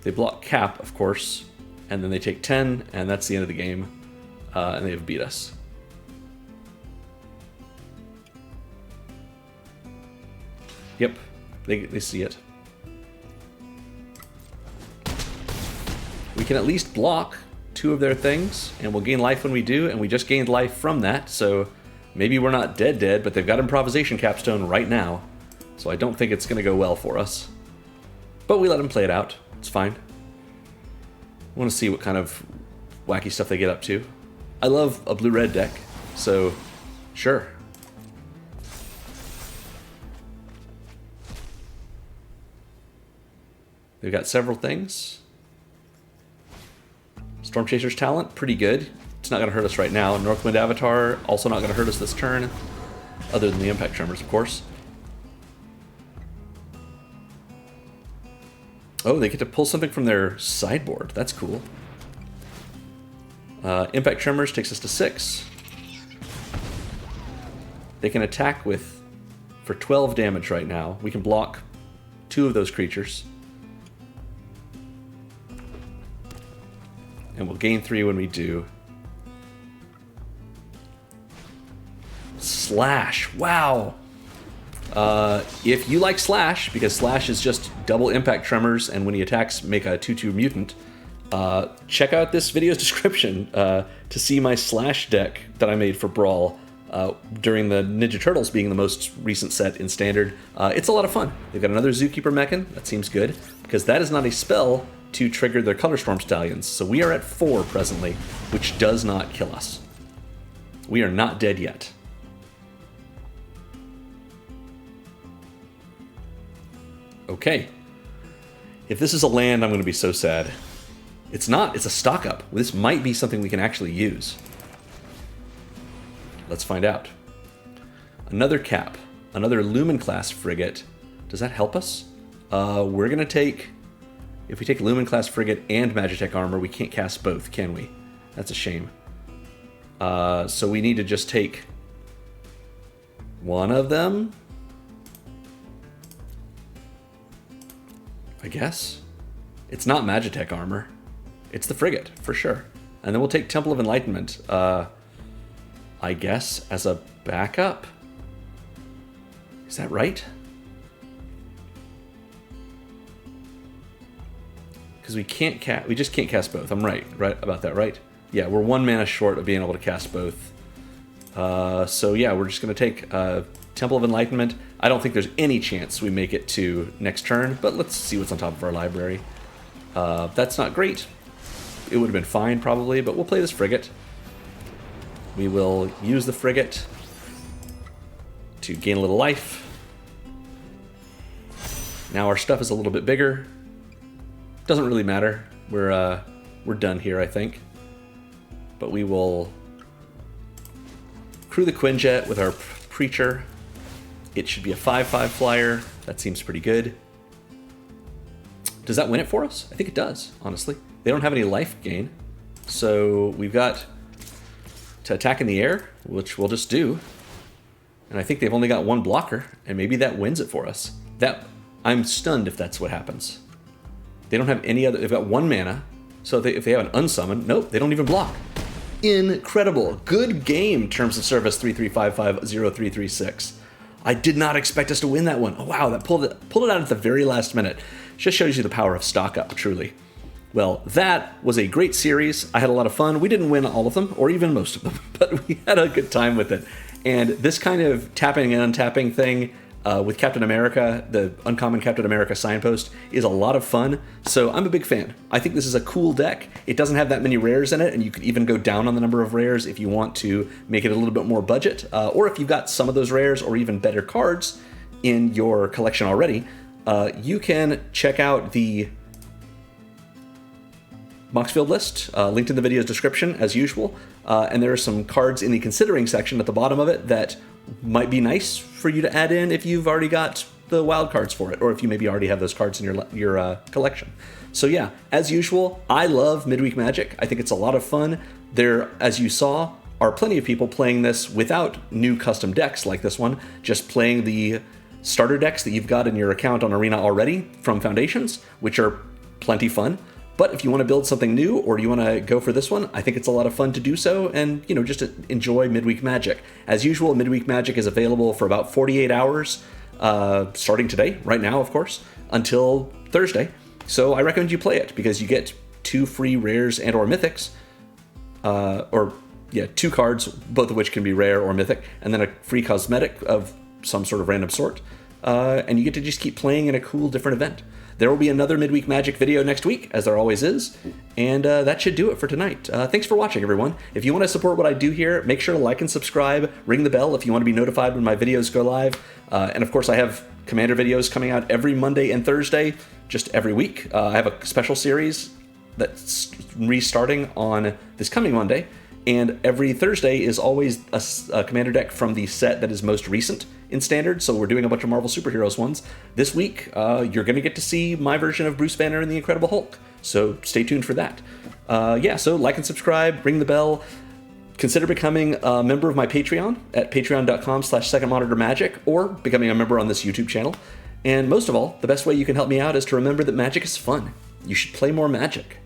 They block Cap, of course, and then they take 10, and that's the end of the game, and they have beat us. Yep, they see it. We can at least block 2 of their things, and we'll gain life when we do, and we just gained life from that, so maybe we're not dead, but they've got Improvisation Capstone right now, so I don't think it's going to go well for us. But we let them play it out. It's fine. I want to see what kind of wacky stuff they get up to. I love a blue-red deck, so sure. They've got several things. Storm Chaser's Talent, pretty good. It's not going to hurt us right now. Northwind Avatar, also not going to hurt us this turn. other than the impact tremors, of course. Oh, they get to pull something from their sideboard. That's cool. Impact tremors takes us to 6. They can attack for 12 damage right now. We can block 2 of those creatures. And we'll gain 3 when we do. Slash. Wow. If you like Slash, because Slash is just double impact tremors, and when he attacks, make a 2/2 mutant, check out this video's description to see my Slash deck that I made for Brawl during the Ninja Turtles being the most recent set in Standard. It's a lot of fun. They've got another Zookeeper Mechan. That seems good, because that is not a spell to trigger their Color Storm Stallions. So we are at 4 presently, which does not kill us. We are not dead yet. Okay. If this is a land, I'm going to be so sad. It's not. It's a stock up. This might be something we can actually use. Let's find out. Another cap. Another Lumen class frigate. Does that help us? We're going to take... If we take Lumen class frigate and Magitech armor, we can't cast both, can we? That's a shame. So we need to just take one of them, I guess. It's not Magitech armor. It's the frigate, for sure. And then we'll take Temple of Enlightenment, I guess, as a backup. Is that right? Because we just can't cast both. I'm right about that, right? Yeah, we're 1 mana short of being able to cast both. So yeah, we're just going to take Temple of Enlightenment. I don't think there's any chance we make it to next turn, but let's see what's on top of our library. That's not great. It would have been fine, probably, but we'll play this frigate. We will use the frigate to gain a little life. Now our stuff is a little bit bigger. Doesn't really matter. We're done here, I think. But we will crew the Quinjet with our Preacher. It should be a 5/5 flyer. That seems pretty good. Does that win it for us? I think it does, honestly. They don't have any life gain. So we've got to attack in the air, which we'll just do. And I think they've only got 1 blocker, and maybe that wins it for us. I'm stunned if that's what happens. They don't have any other... They've got 1 mana, so if they have an unsummon, nope, they don't even block. Incredible. Good game, Terms of Service 33550336. I did not expect us to win that one. Oh, wow, that pulled it out at the very last minute. Just shows you the power of stock up, truly. Well, that was a great series. I had a lot of fun. We didn't win all of them, or even most of them, but we had a good time with it. And this kind of tapping and untapping thing with Captain America, the uncommon Captain America signpost, is a lot of fun. So I'm a big fan. I think this is a cool deck. It doesn't have that many rares in it, and you could even go down on the number of rares if you want to make it a little bit more budget, or if you've got some of those rares or even better cards in your collection already, you can check out the Moxfield list, linked in the video's description, as usual. And there are some cards in the considering section at the bottom of it that might be nice for you to add in if you've already got the wild cards for it, or if you maybe already have those cards in your collection. So yeah, as usual, I love Midweek Magic. I think it's a lot of fun. There, as you saw, are plenty of people playing this without new custom decks like this one, just playing the starter decks that you've got in your account on Arena already from Foundations, which are plenty fun. But if you want to build something new, or you want to go for this one, I think it's a lot of fun to do so, and, you know, just to enjoy Midweek Magic. As usual, Midweek Magic is available for about 48 hours, starting today, right now, of course, until Thursday. So I recommend you play it, because you get 2 free rares and or mythics, 2 cards, both of which can be rare or mythic, and then a free cosmetic of some sort of random sort, and you get to just keep playing in a cool, different event. There will be another Midweek Magic video next week, as there always is, and that should do it for tonight. Thanks for watching, everyone. If you want to support what I do here, make sure to like and subscribe, ring the bell if you want to be notified when my videos go live, and of course I have Commander videos coming out every Monday and Thursday, just every week. I have a special series that's restarting on this coming Monday, And every Thursday is always a commander deck from the set that is most recent in Standard, so we're doing a bunch of Marvel Superheroes ones. This week, you're going to get to see my version of Bruce Banner and the Incredible Hulk, so stay tuned for that. So like and subscribe, ring the bell. Consider becoming a member of my Patreon at patreon.com/secondmonitormagic, or becoming a member on this YouTube channel. And most of all, the best way you can help me out is to remember that magic is fun. You should play more Magic.